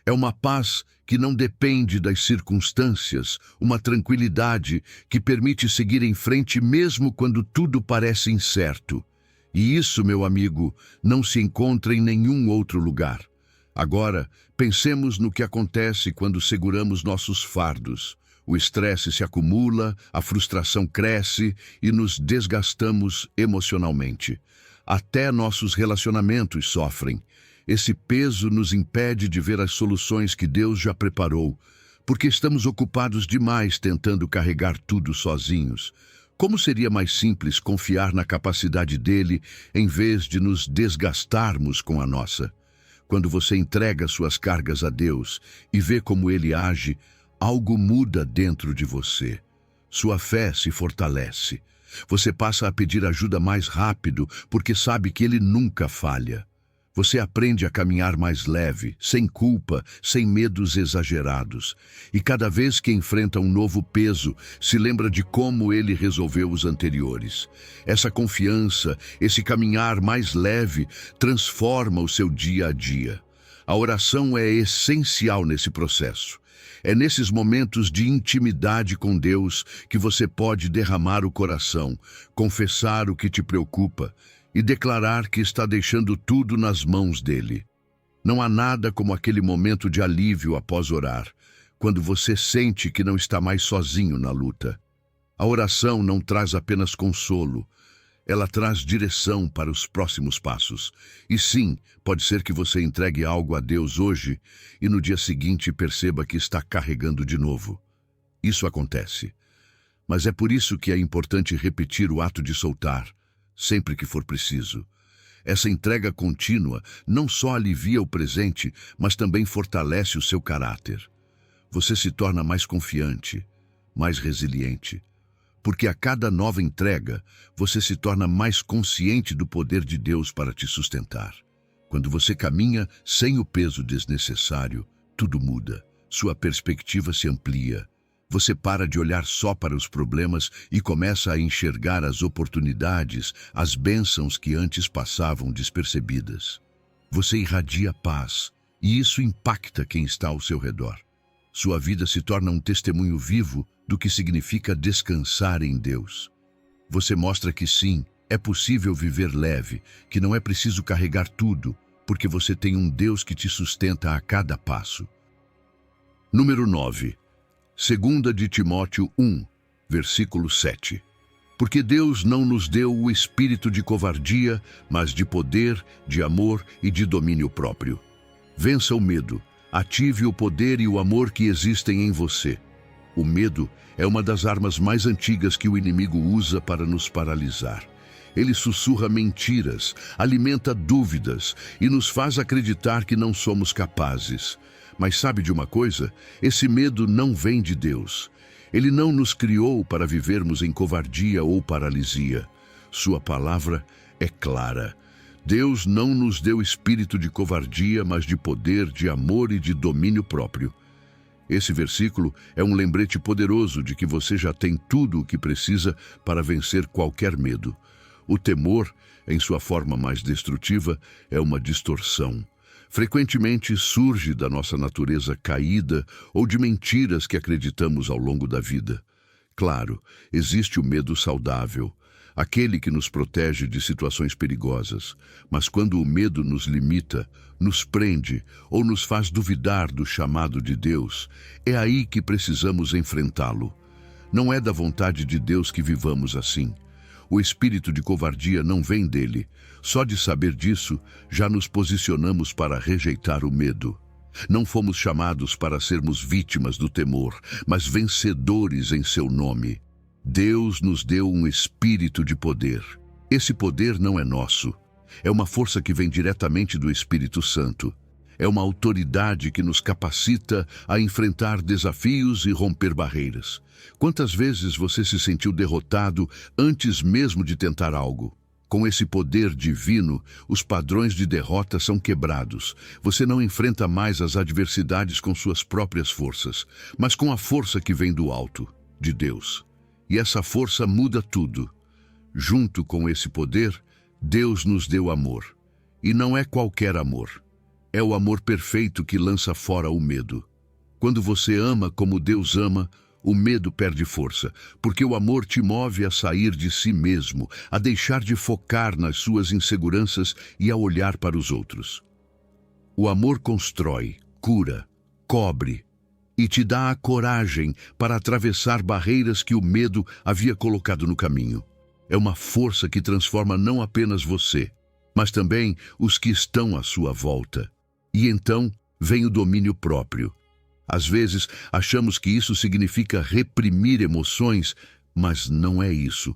É uma paz que não depende das circunstâncias, uma tranquilidade que permite seguir em frente mesmo quando tudo parece incerto. E isso, meu amigo, não se encontra em nenhum outro lugar. Agora, pensemos no que acontece quando seguramos nossos fardos. O estresse se acumula, a frustração cresce e nos desgastamos emocionalmente. Até nossos relacionamentos sofrem. Esse peso nos impede de ver as soluções que Deus já preparou, porque estamos ocupados demais tentando carregar tudo sozinhos. Como seria mais simples confiar na capacidade dele em vez de nos desgastarmos com a nossa? Quando você entrega suas cargas a Deus e vê como ele age, algo muda dentro de você. Sua fé se fortalece. Você passa a pedir ajuda mais rápido porque sabe que ele nunca falha. Você aprende a caminhar mais leve, sem culpa, sem medos exagerados. E cada vez que enfrenta um novo peso, se lembra de como ele resolveu os anteriores. Essa confiança, esse caminhar mais leve, transforma o seu dia a dia. A oração é essencial nesse processo. É nesses momentos de intimidade com Deus que você pode derramar o coração, confessar o que te preocupa e declarar que está deixando tudo nas mãos dele. Não há nada como aquele momento de alívio após orar, quando você sente que não está mais sozinho na luta. A oração não traz apenas consolo, ela traz direção para os próximos passos. E sim, pode ser que você entregue algo a Deus hoje e no dia seguinte perceba que está carregando de novo. Isso acontece. Mas é por isso que é importante repetir o ato de soltar, sempre que for preciso. Essa entrega contínua não só alivia o presente, mas também fortalece o seu caráter. Você se torna mais confiante, mais resiliente, porque a cada nova entrega, você se torna mais consciente do poder de Deus para te sustentar. Quando você caminha sem o peso desnecessário, tudo muda, sua perspectiva se amplia. Você para de olhar só para os problemas e começa a enxergar as oportunidades, as bênçãos que antes passavam despercebidas. Você irradia paz, e isso impacta quem está ao seu redor. Sua vida se torna um testemunho vivo do que significa descansar em Deus. Você mostra que sim, é possível viver leve, que não é preciso carregar tudo, porque você tem um Deus que te sustenta a cada passo. Número 9. 2 de Timóteo 1, versículo 7. Porque Deus não nos deu o espírito de covardia, mas de poder, de amor e de domínio próprio. Vença o medo, ative o poder e o amor que existem em você. O medo é uma das armas mais antigas que o inimigo usa para nos paralisar. Ele sussurra mentiras, alimenta dúvidas e nos faz acreditar que não somos capazes. Mas sabe de uma coisa? Esse medo não vem de Deus. Ele não nos criou para vivermos em covardia ou paralisia. Sua palavra é clara. Deus não nos deu espírito de covardia, mas de poder, de amor e de domínio próprio. Esse versículo é um lembrete poderoso de que você já tem tudo o que precisa para vencer qualquer medo. O temor, em sua forma mais destrutiva, é uma distorção. Frequentemente surge da nossa natureza caída ou de mentiras que acreditamos ao longo da vida. Claro, existe o medo saudável, aquele que nos protege de situações perigosas. Mas quando o medo nos limita, nos prende ou nos faz duvidar do chamado de Deus, é aí que precisamos enfrentá-lo. Não é da vontade de Deus que vivamos assim. O espírito de covardia não vem dele. Só de saber disso, já nos posicionamos para rejeitar o medo. Não fomos chamados para sermos vítimas do temor, mas vencedores em seu nome. Deus nos deu um espírito de poder. Esse poder não é nosso. É uma força que vem diretamente do Espírito Santo. É uma autoridade que nos capacita a enfrentar desafios e romper barreiras. Quantas vezes você se sentiu derrotado antes mesmo de tentar algo? Com esse poder divino, os padrões de derrota são quebrados. Você não enfrenta mais as adversidades com suas próprias forças, mas com a força que vem do alto, de Deus. E essa força muda tudo. Junto com esse poder, Deus nos deu amor. E não é qualquer amor. É o amor perfeito que lança fora o medo. Quando você ama como Deus ama, o medo perde força, porque o amor te move a sair de si mesmo, a deixar de focar nas suas inseguranças e a olhar para os outros. O amor constrói, cura, cobre e te dá a coragem para atravessar barreiras que o medo havia colocado no caminho. É uma força que transforma não apenas você, mas também os que estão à sua volta. E então vem o domínio próprio. Às vezes, achamos que isso significa reprimir emoções, mas não é isso.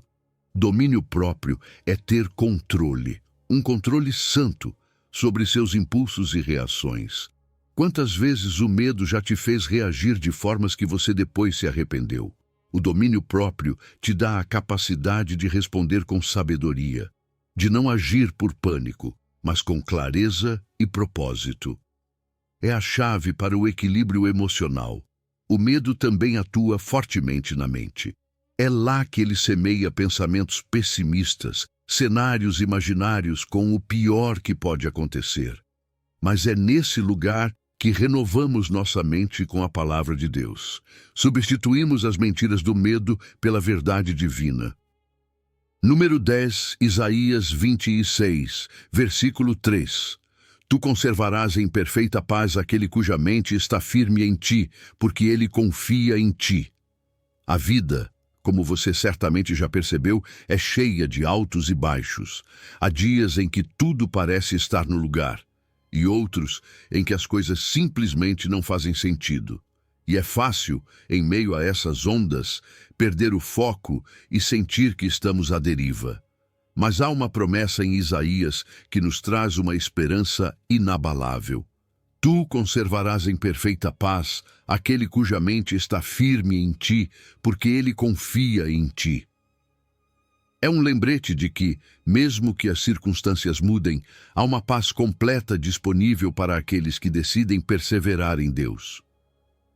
Domínio próprio é ter controle, um controle santo, sobre seus impulsos e reações. Quantas vezes o medo já te fez reagir de formas que você depois se arrependeu? O domínio próprio te dá a capacidade de responder com sabedoria, de não agir por pânico, mas com clareza e propósito. É a chave para o equilíbrio emocional. O medo também atua fortemente na mente. É lá que ele semeia pensamentos pessimistas, cenários imaginários com o pior que pode acontecer. Mas é nesse lugar que renovamos nossa mente com a palavra de Deus. Substituímos as mentiras do medo pela verdade divina. Número 10, Isaías 26, versículo 3. Tu conservarás em perfeita paz aquele cuja mente está firme em ti, porque ele confia em ti. A vida, como você certamente já percebeu, é cheia de altos e baixos. Há dias em que tudo parece estar no lugar, e outros em que as coisas simplesmente não fazem sentido. E é fácil, em meio a essas ondas, perder o foco e sentir que estamos à deriva. Mas há uma promessa em Isaías que nos traz uma esperança inabalável. Tu conservarás em perfeita paz aquele cuja mente está firme em ti, porque ele confia em ti. É um lembrete de que, mesmo que as circunstâncias mudem, há uma paz completa disponível para aqueles que decidem perseverar em Deus.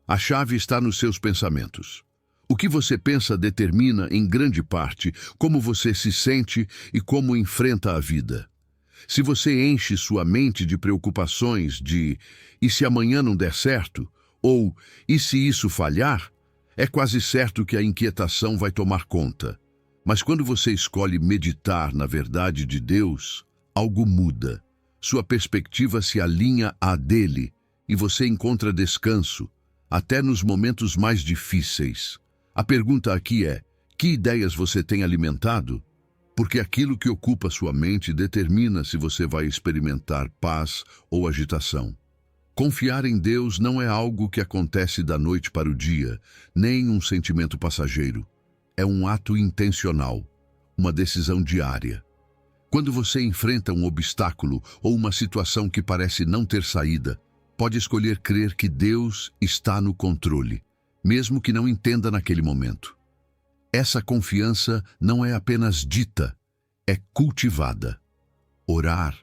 A chave está nos seus pensamentos. O que você pensa determina, em grande parte, como você se sente e como enfrenta a vida. Se você enche sua mente de preocupações de "e se amanhã não der certo?" ou "e se isso falhar?", é quase certo que a inquietação vai tomar conta. Mas quando você escolhe meditar na verdade de Deus, algo muda. Sua perspectiva se alinha à dele e você encontra descanso, até nos momentos mais difíceis. A pergunta aqui é: Que ideias você tem alimentado? Porque aquilo que ocupa sua mente determina se você vai experimentar paz ou agitação. Confiar em Deus não é algo que acontece da noite para o dia, nem um sentimento passageiro. É um ato intencional, uma decisão diária. Quando você enfrenta um obstáculo ou uma situação que parece não ter saída, pode escolher crer que Deus está no controle, mesmo que não entenda naquele momento. Essa confiança não é apenas dita, é cultivada. Orar,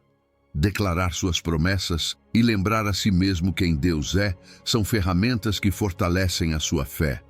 declarar suas promessas e lembrar a si mesmo quem Deus é são ferramentas que fortalecem a sua fé.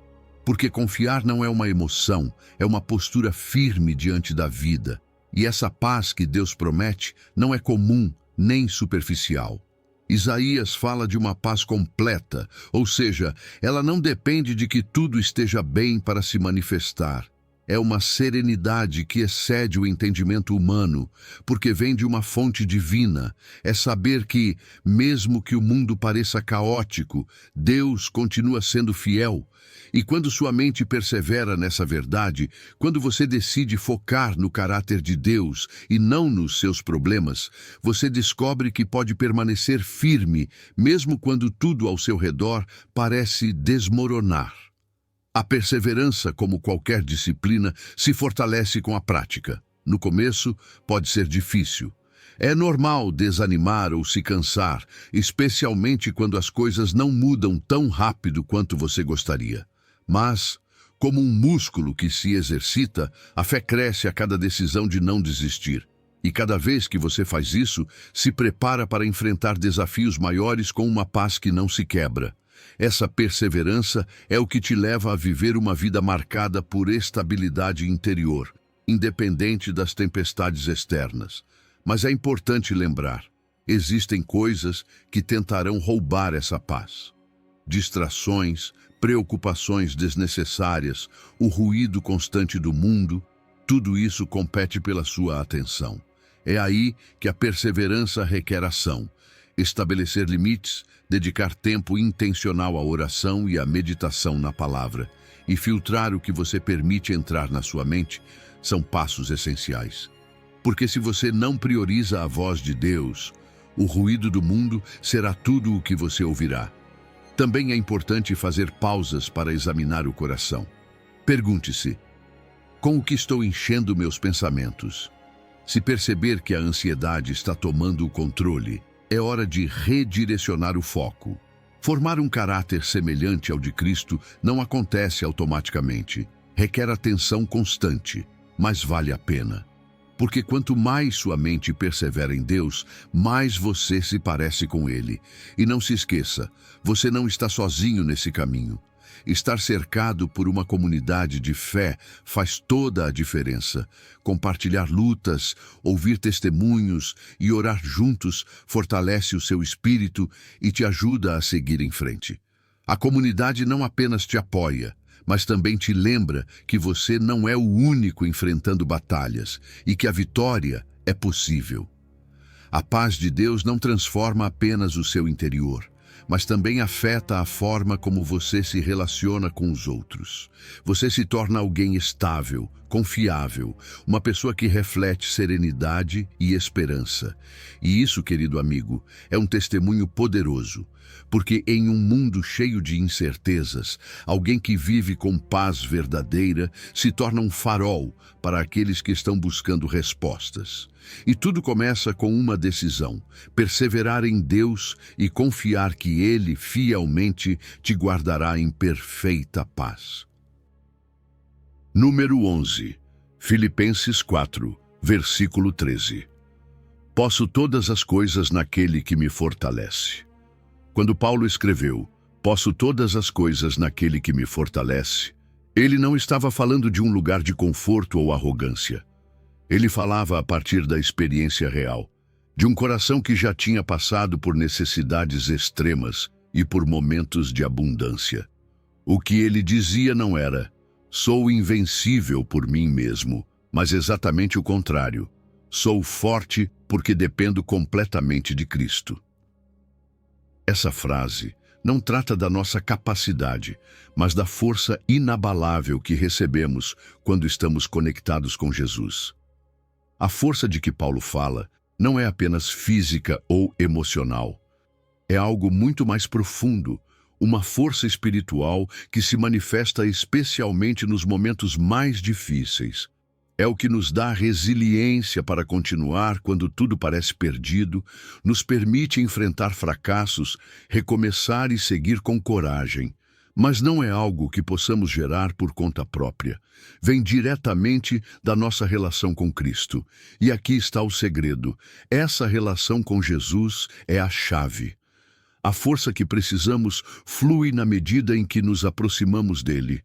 Porque confiar não é uma emoção, é uma postura firme diante da vida. E essa paz que Deus promete não é comum nem superficial. Isaías fala de uma paz completa, ou seja, ela não depende de que tudo esteja bem para se manifestar. É uma serenidade que excede o entendimento humano, porque vem de uma fonte divina. É saber que, mesmo que o mundo pareça caótico, Deus continua sendo fiel. E quando sua mente persevera nessa verdade, quando você decide focar no caráter de Deus e não nos seus problemas, você descobre que pode permanecer firme, mesmo quando tudo ao seu redor parece desmoronar. A perseverança, como qualquer disciplina, se fortalece com a prática. No começo, pode ser difícil. É normal desanimar ou se cansar, especialmente quando as coisas não mudam tão rápido quanto você gostaria. Mas, como um músculo que se exercita, a fé cresce a cada decisão de não desistir. E cada vez que você faz isso, se prepara para enfrentar desafios maiores com uma paz que não se quebra. Essa perseverança é o que te leva a viver uma vida marcada por estabilidade interior, independente das tempestades externas. Mas é importante lembrar, existem coisas que tentarão roubar essa paz. Distrações, preocupações desnecessárias, o ruído constante do mundo, tudo isso compete pela sua atenção. É aí que a perseverança requer ação. Estabelecer limites, dedicar tempo intencional à oração e à meditação na palavra, e filtrar o que você permite entrar na sua mente, são passos essenciais. Porque se você não prioriza a voz de Deus, o ruído do mundo será tudo o que você ouvirá. Também é importante fazer pausas para examinar o coração. Pergunte-se: com o que estou enchendo meus pensamentos? Se perceber que a ansiedade está tomando o controle, é hora de redirecionar o foco. Formar um caráter semelhante ao de Cristo não acontece automaticamente. Requer atenção constante, mas vale a pena. Porque quanto mais sua mente persevera em Deus, mais você se parece com Ele. E não se esqueça, você não está sozinho nesse caminho. Estar cercado por uma comunidade de fé faz toda a diferença. Compartilhar lutas, ouvir testemunhos e orar juntos fortalece o seu espírito e te ajuda a seguir em frente. A comunidade não apenas te apoia, mas também te lembra que você não é o único enfrentando batalhas e que a vitória é possível. A paz de Deus não transforma apenas o seu interior, mas também afeta a forma como você se relaciona com os outros. Você se torna alguém estável, confiável, uma pessoa que reflete serenidade e esperança. E isso, querido amigo, é um testemunho poderoso, porque em um mundo cheio de incertezas, alguém que vive com paz verdadeira se torna um farol para aqueles que estão buscando respostas. E tudo começa com uma decisão: perseverar em Deus e confiar que Ele fielmente te guardará em perfeita paz. Número 11. Filipenses 4, versículo 13. Posso todas as coisas naquele que me fortalece. Quando Paulo escreveu, posso todas as coisas naquele que me fortalece, ele não estava falando de um lugar de conforto ou arrogância. Ele falava a partir da experiência real, de um coração que já tinha passado por necessidades extremas e por momentos de abundância. O que ele dizia não era, sou invencível por mim mesmo, mas exatamente o contrário. Sou forte porque dependo completamente de Cristo. Essa frase não trata da nossa capacidade, mas da força inabalável que recebemos quando estamos conectados com Jesus. A força de que Paulo fala não é apenas física ou emocional. É algo muito mais profundo, uma força espiritual que se manifesta especialmente nos momentos mais difíceis. É o que nos dá resiliência para continuar quando tudo parece perdido, nos permite enfrentar fracassos, recomeçar e seguir com coragem. Mas não é algo que possamos gerar por conta própria. Vem diretamente da nossa relação com Cristo. E aqui está o segredo. Essa relação com Jesus é a chave. A força que precisamos flui na medida em que nos aproximamos dele.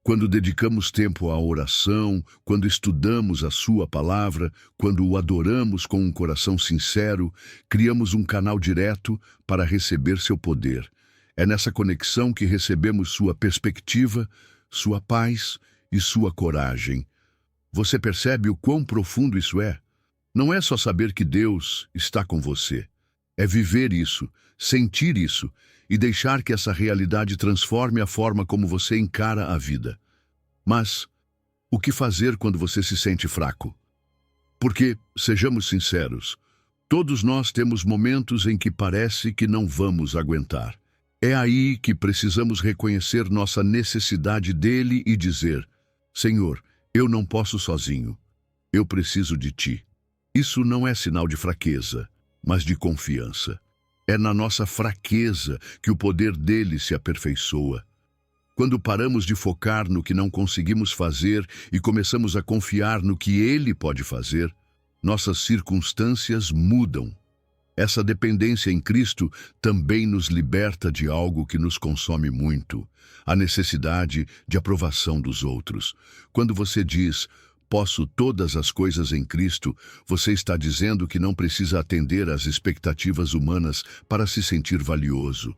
Quando dedicamos tempo à oração, quando estudamos a sua palavra, quando o adoramos com um coração sincero, criamos um canal direto para receber seu poder. É nessa conexão que recebemos sua perspectiva, sua paz e sua coragem. Você percebe o quão profundo isso é? Não é só saber que Deus está com você. É viver isso, sentir isso e deixar que essa realidade transforme a forma como você encara a vida. Mas o que fazer quando você se sente fraco? Porque, sejamos sinceros, todos nós temos momentos em que parece que não vamos aguentar. É aí que precisamos reconhecer nossa necessidade dele e dizer: Senhor, eu não posso sozinho. Eu preciso de ti. Isso não é sinal de fraqueza, mas de confiança. É na nossa fraqueza que o poder dele se aperfeiçoa. Quando paramos de focar no que não conseguimos fazer e começamos a confiar no que ele pode fazer, nossas circunstâncias mudam. Essa dependência em Cristo também nos liberta de algo que nos consome muito, a necessidade de aprovação dos outros. Quando você diz, posso todas as coisas em Cristo, você está dizendo que não precisa atender às expectativas humanas para se sentir valioso.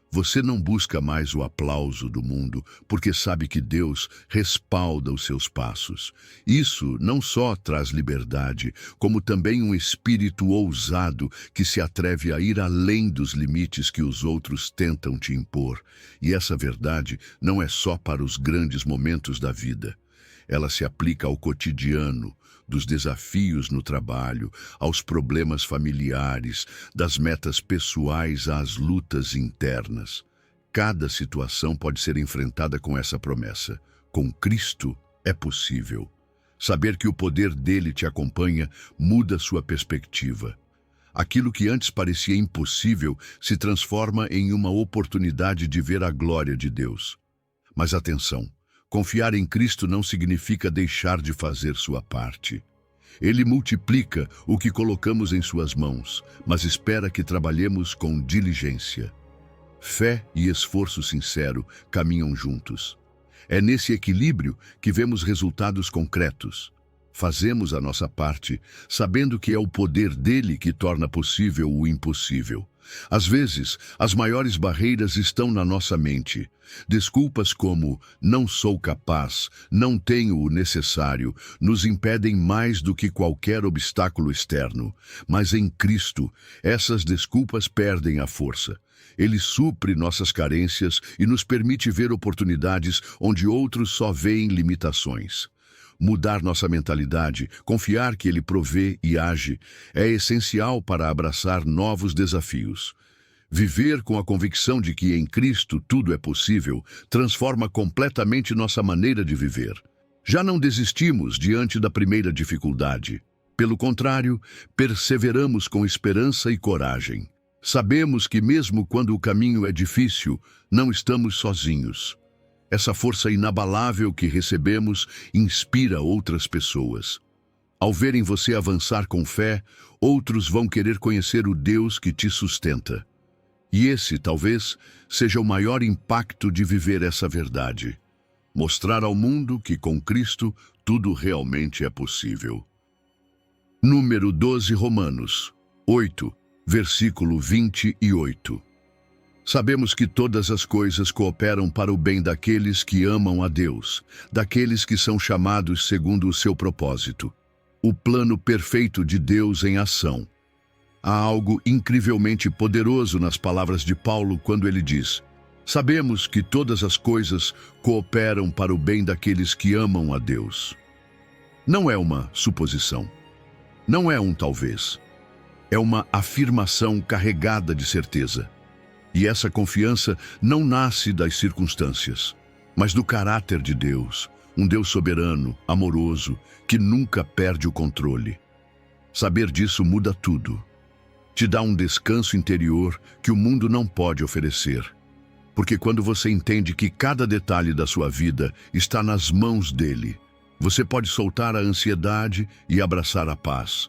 Você não busca mais o aplauso do mundo, porque sabe que Deus respalda os seus passos. Isso não só traz liberdade, como também um espírito ousado que se atreve a ir além dos limites que os outros tentam te impor. E essa verdade não é só para os grandes momentos da vida. Ela se aplica ao cotidiano, dos desafios no trabalho, aos problemas familiares, das metas pessoais às lutas internas. Cada situação pode ser enfrentada com essa promessa. Com Cristo é possível. Saber que o poder dele te acompanha muda sua perspectiva. Aquilo que antes parecia impossível se transforma em uma oportunidade de ver a glória de Deus. Mas atenção! Confiar em Cristo não significa deixar de fazer sua parte. Ele multiplica o que colocamos em suas mãos, mas espera que trabalhemos com diligência. Fé e esforço sincero caminham juntos. É nesse equilíbrio que vemos resultados concretos. Fazemos a nossa parte, sabendo que é o poder dele que torna possível o impossível. Às vezes, as maiores barreiras estão na nossa mente. Desculpas como não sou capaz, não tenho o necessário, nos impedem mais do que qualquer obstáculo externo. Mas em Cristo, essas desculpas perdem a força. Ele supre nossas carências e nos permite ver oportunidades onde outros só veem limitações. Mudar nossa mentalidade, confiar que ele provê e age, é essencial para abraçar novos desafios. Viver com a convicção de que em Cristo tudo é possível transforma completamente nossa maneira de viver. Já não desistimos diante da primeira dificuldade. Pelo contrário, perseveramos com esperança e coragem. Sabemos que mesmo quando o caminho é difícil, não estamos sozinhos. Essa força inabalável que recebemos inspira outras pessoas. Ao verem você avançar com fé, outros vão querer conhecer o Deus que te sustenta. E esse, talvez, seja o maior impacto de viver essa verdade. Mostrar ao mundo que com Cristo tudo realmente é possível. Número 12, Romanos 8, versículo 28. Sabemos que todas as coisas cooperam para o bem daqueles que amam a Deus, daqueles que são chamados segundo o seu propósito. O plano perfeito de Deus em ação. Há algo incrivelmente poderoso nas palavras de Paulo quando ele diz: sabemos que todas as coisas cooperam para o bem daqueles que amam a Deus. Não é uma suposição. Não é um talvez. É uma afirmação carregada de certeza. E essa confiança não nasce das circunstâncias, mas do caráter de Deus, um Deus soberano, amoroso, que nunca perde o controle. Saber disso muda tudo. Te dá um descanso interior que o mundo não pode oferecer. Porque quando você entende que cada detalhe da sua vida está nas mãos dele, você pode soltar a ansiedade e abraçar a paz.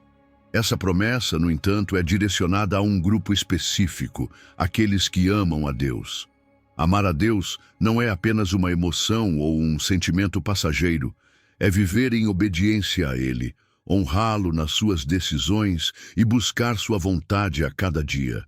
Essa promessa, no entanto, é direcionada a um grupo específico, aqueles que amam a Deus. Amar a Deus não é apenas uma emoção ou um sentimento passageiro, é viver em obediência a Ele, honrá-lo nas suas decisões e buscar sua vontade a cada dia.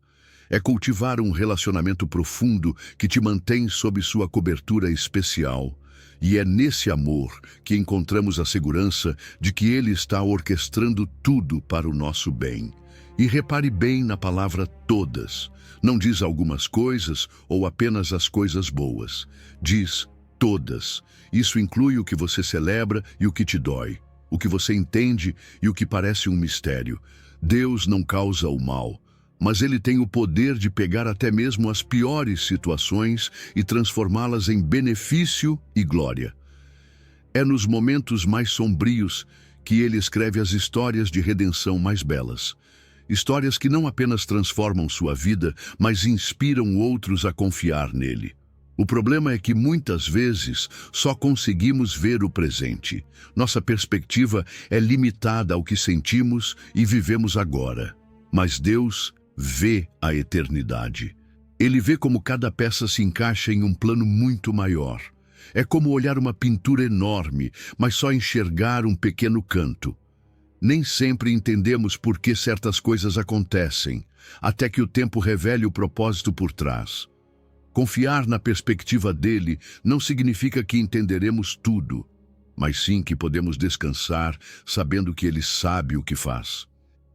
É cultivar um relacionamento profundo que te mantém sob sua cobertura especial. E é nesse amor que encontramos a segurança de que Ele está orquestrando tudo para o nosso bem. E repare bem na palavra todas. Não diz algumas coisas ou apenas as coisas boas. Diz todas. Isso inclui o que você celebra e o que te dói, o que você entende e o que parece um mistério. Deus não causa o mal, mas Ele tem o poder de pegar até mesmo as piores situações e transformá-las em benefício e glória. É nos momentos mais sombrios que Ele escreve as histórias de redenção mais belas. Histórias que não apenas transformam sua vida, mas inspiram outros a confiar nele. O problema é que muitas vezes só conseguimos ver o presente. Nossa perspectiva é limitada ao que sentimos e vivemos agora. Mas Deus vê a eternidade. Ele vê como cada peça se encaixa em um plano muito maior. É como olhar uma pintura enorme, mas só enxergar um pequeno canto. Nem sempre entendemos por que certas coisas acontecem, até que o tempo revele o propósito por trás. Confiar na perspectiva dele não significa que entenderemos tudo, mas sim que podemos descansar sabendo que ele sabe o que faz.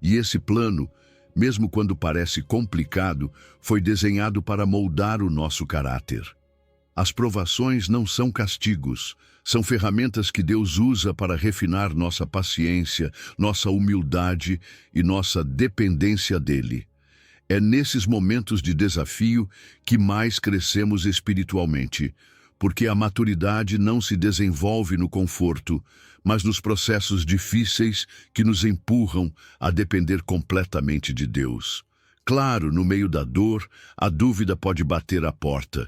E esse plano, mesmo quando parece complicado, foi desenhado para moldar o nosso caráter. As provações não são castigos, são ferramentas que Deus usa para refinar nossa paciência, nossa humildade e nossa dependência dele. É nesses momentos de desafio que mais crescemos espiritualmente, porque a maturidade não se desenvolve no conforto, mas nos processos difíceis que nos empurram a depender completamente de Deus. Claro, no meio da dor, a dúvida pode bater à porta.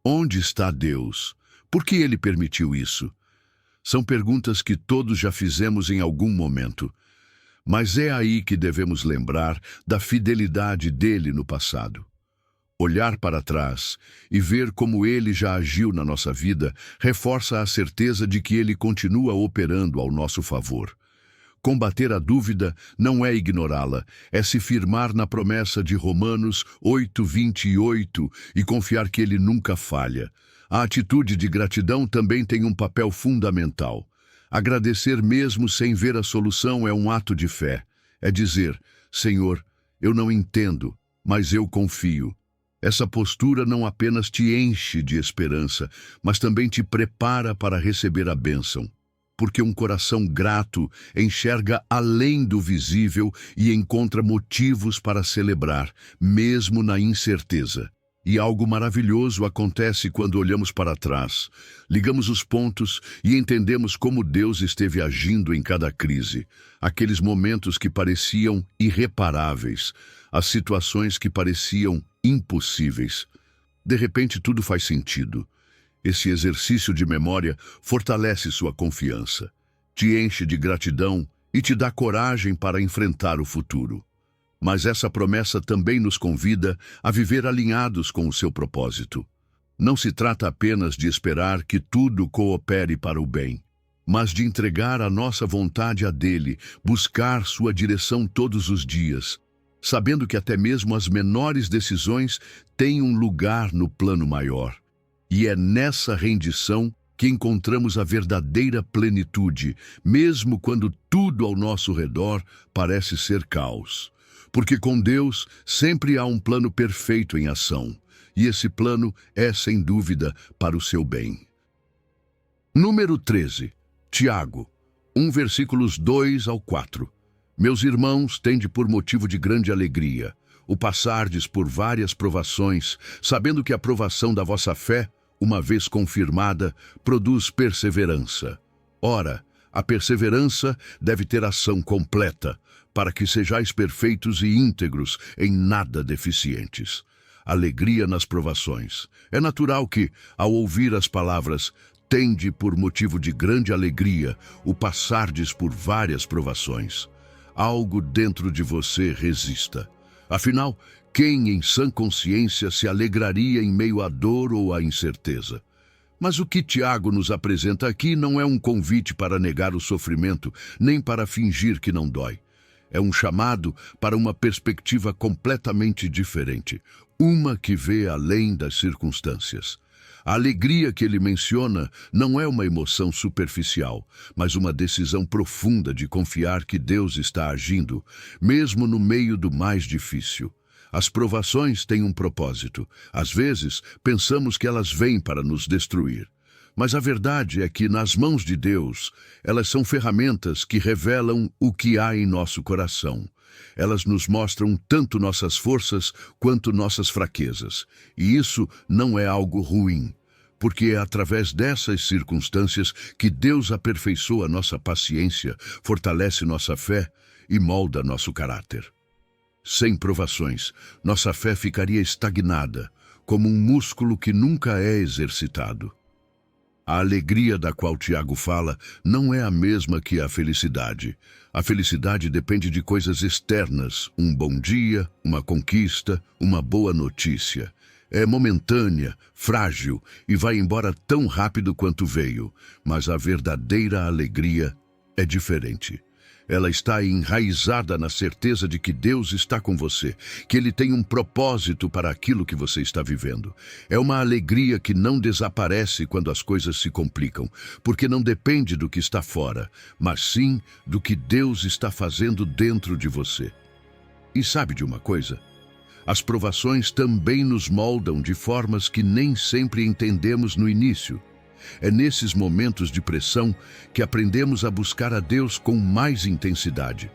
Onde está Deus? Por que Ele permitiu isso? São perguntas que todos já fizemos em algum momento. Mas é aí que devemos lembrar da fidelidade dele no passado. Olhar para trás e ver como ele já agiu na nossa vida reforça a certeza de que ele continua operando ao nosso favor. Combater a dúvida não é ignorá-la, é se firmar na promessa de Romanos 8:28 e confiar que ele nunca falha. A atitude de gratidão também tem um papel fundamental. Agradecer mesmo sem ver a solução é um ato de fé. É dizer: Senhor, eu não entendo, mas eu confio. Essa postura não apenas te enche de esperança, mas também te prepara para receber a bênção. Porque um coração grato enxerga além do visível e encontra motivos para celebrar, mesmo na incerteza. E algo maravilhoso acontece quando olhamos para trás. Ligamos os pontos e entendemos como Deus esteve agindo em cada crise. Aqueles momentos que pareciam irreparáveis, as situações que pareciam impossíveis. De repente tudo faz sentido. Esse exercício de memória fortalece sua confiança, te enche de gratidão e te dá coragem para enfrentar o futuro. Mas essa promessa também nos convida a viver alinhados com o seu propósito. Não se trata apenas de esperar que tudo coopere para o bem, mas de entregar a nossa vontade a dele, buscar sua direção todos os dias, sabendo que até mesmo as menores decisões têm um lugar no plano maior. E é nessa rendição que encontramos a verdadeira plenitude, mesmo quando tudo ao nosso redor parece ser caos. Porque com Deus sempre há um plano perfeito em ação, e esse plano é, sem dúvida, para o seu bem. Número 13. Tiago, 1 versículos 2 ao 4. Meus irmãos, tende por motivo de grande alegria o passardes por várias provações, sabendo que a provação da vossa fé, uma vez confirmada, produz perseverança. Ora, a perseverança deve ter ação completa, para que sejais perfeitos e íntegros, em nada deficientes. Alegria nas provações. É natural que, ao ouvir as palavras, tende por motivo de grande alegria o passardes por várias provações. Algo dentro de você resista. Afinal, quem em sã consciência se alegraria em meio à dor ou à incerteza? Mas o que Tiago nos apresenta aqui não é um convite para negar o sofrimento, nem para fingir que não dói. É um chamado para uma perspectiva completamente diferente, uma que vê além das circunstâncias. A alegria que ele menciona não é uma emoção superficial, mas uma decisão profunda de confiar que Deus está agindo, mesmo no meio do mais difícil. As provações têm um propósito. Às vezes, pensamos que elas vêm para nos destruir. Mas a verdade é que, nas mãos de Deus, elas são ferramentas que revelam o que há em nosso coração. Elas nos mostram tanto nossas forças quanto nossas fraquezas. E isso não é algo ruim, porque é através dessas circunstâncias que Deus aperfeiçoa nossa paciência, fortalece nossa fé e molda nosso caráter. Sem provações, nossa fé ficaria estagnada, como um músculo que nunca é exercitado. A alegria da qual Tiago fala não é a mesma que a felicidade. A felicidade depende de coisas externas, um bom dia, uma conquista, uma boa notícia. É momentânea, frágil e vai embora tão rápido quanto veio, mas a verdadeira alegria é diferente. Ela está enraizada na certeza de que Deus está com você, que Ele tem um propósito para aquilo que você está vivendo. É uma alegria que não desaparece quando as coisas se complicam, porque não depende do que está fora, mas sim do que Deus está fazendo dentro de você. E sabe de uma coisa? As provações também nos moldam de formas que nem sempre entendemos no início. É nesses momentos de pressão que aprendemos a buscar a Deus com mais intensidade.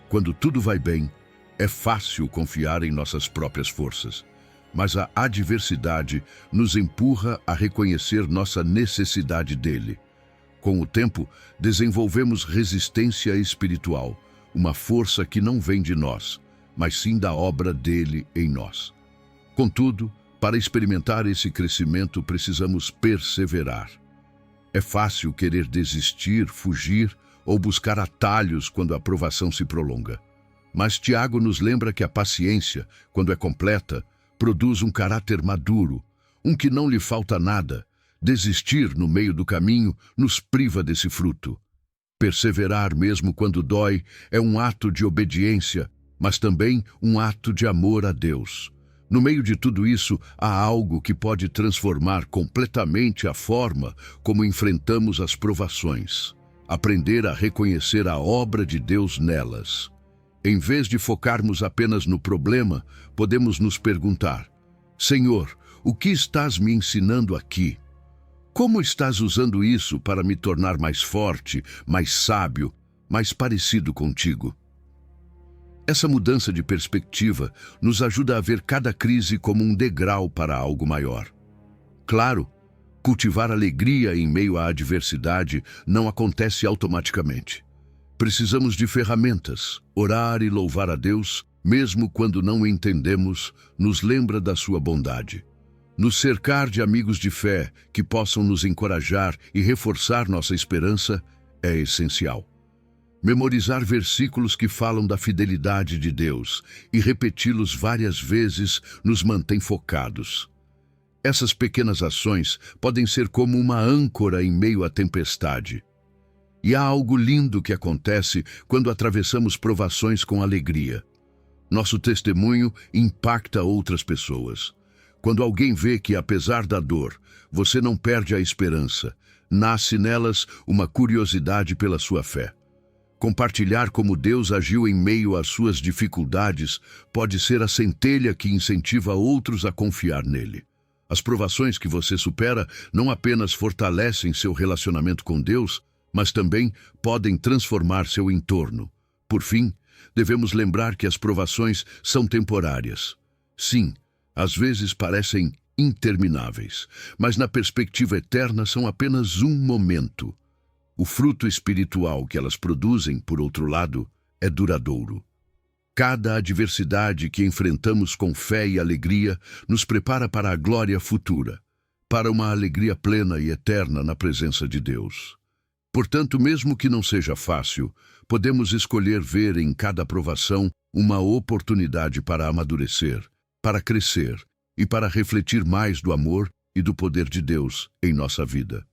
Quando tudo vai bem, é fácil confiar em nossas próprias forças. Mas a adversidade nos empurra a reconhecer nossa necessidade dele. Com o tempo, desenvolvemos resistência espiritual, uma força que não vem de nós, mas sim da obra dele em nós. Contudo, para experimentar esse crescimento, precisamos perseverar. É fácil querer desistir, fugir ou buscar atalhos quando a provação se prolonga. Mas Tiago nos lembra que a paciência, quando é completa, produz um caráter maduro, um que não lhe falta nada. Desistir no meio do caminho nos priva desse fruto. Perseverar mesmo quando dói é um ato de obediência, mas também um ato de amor a Deus. No meio de tudo isso, há algo que pode transformar completamente a forma como enfrentamos as provações. Aprender a reconhecer a obra de Deus nelas. Em vez de focarmos apenas no problema, podemos nos perguntar: Senhor, o que estás me ensinando aqui? Como estás usando isso para me tornar mais forte, mais sábio, mais parecido contigo? Essa mudança de perspectiva nos ajuda a ver cada crise como um degrau para algo maior. Claro, cultivar alegria em meio à adversidade não acontece automaticamente. Precisamos de ferramentas. Orar e louvar a Deus, mesmo quando não entendemos, nos lembra da sua bondade. Nos cercar de amigos de fé que possam nos encorajar e reforçar nossa esperança é essencial. Memorizar versículos que falam da fidelidade de Deus e repeti-los várias vezes nos mantém focados. Essas pequenas ações podem ser como uma âncora em meio à tempestade. E há algo lindo que acontece quando atravessamos provações com alegria. Nosso testemunho impacta outras pessoas. Quando alguém vê que, apesar da dor, você não perde a esperança, nasce nelas uma curiosidade pela sua fé. Compartilhar como Deus agiu em meio às suas dificuldades pode ser a centelha que incentiva outros a confiar nele. As provações que você supera não apenas fortalecem seu relacionamento com Deus, mas também podem transformar seu entorno. Por fim, devemos lembrar que as provações são temporárias. Sim, às vezes parecem intermináveis, mas na perspectiva eterna são apenas um momento. O fruto espiritual que elas produzem, por outro lado, é duradouro. Cada adversidade que enfrentamos com fé e alegria nos prepara para a glória futura, para uma alegria plena e eterna na presença de Deus. Portanto, mesmo que não seja fácil, podemos escolher ver em cada provação uma oportunidade para amadurecer, para crescer e para refletir mais do amor e do poder de Deus em nossa vida.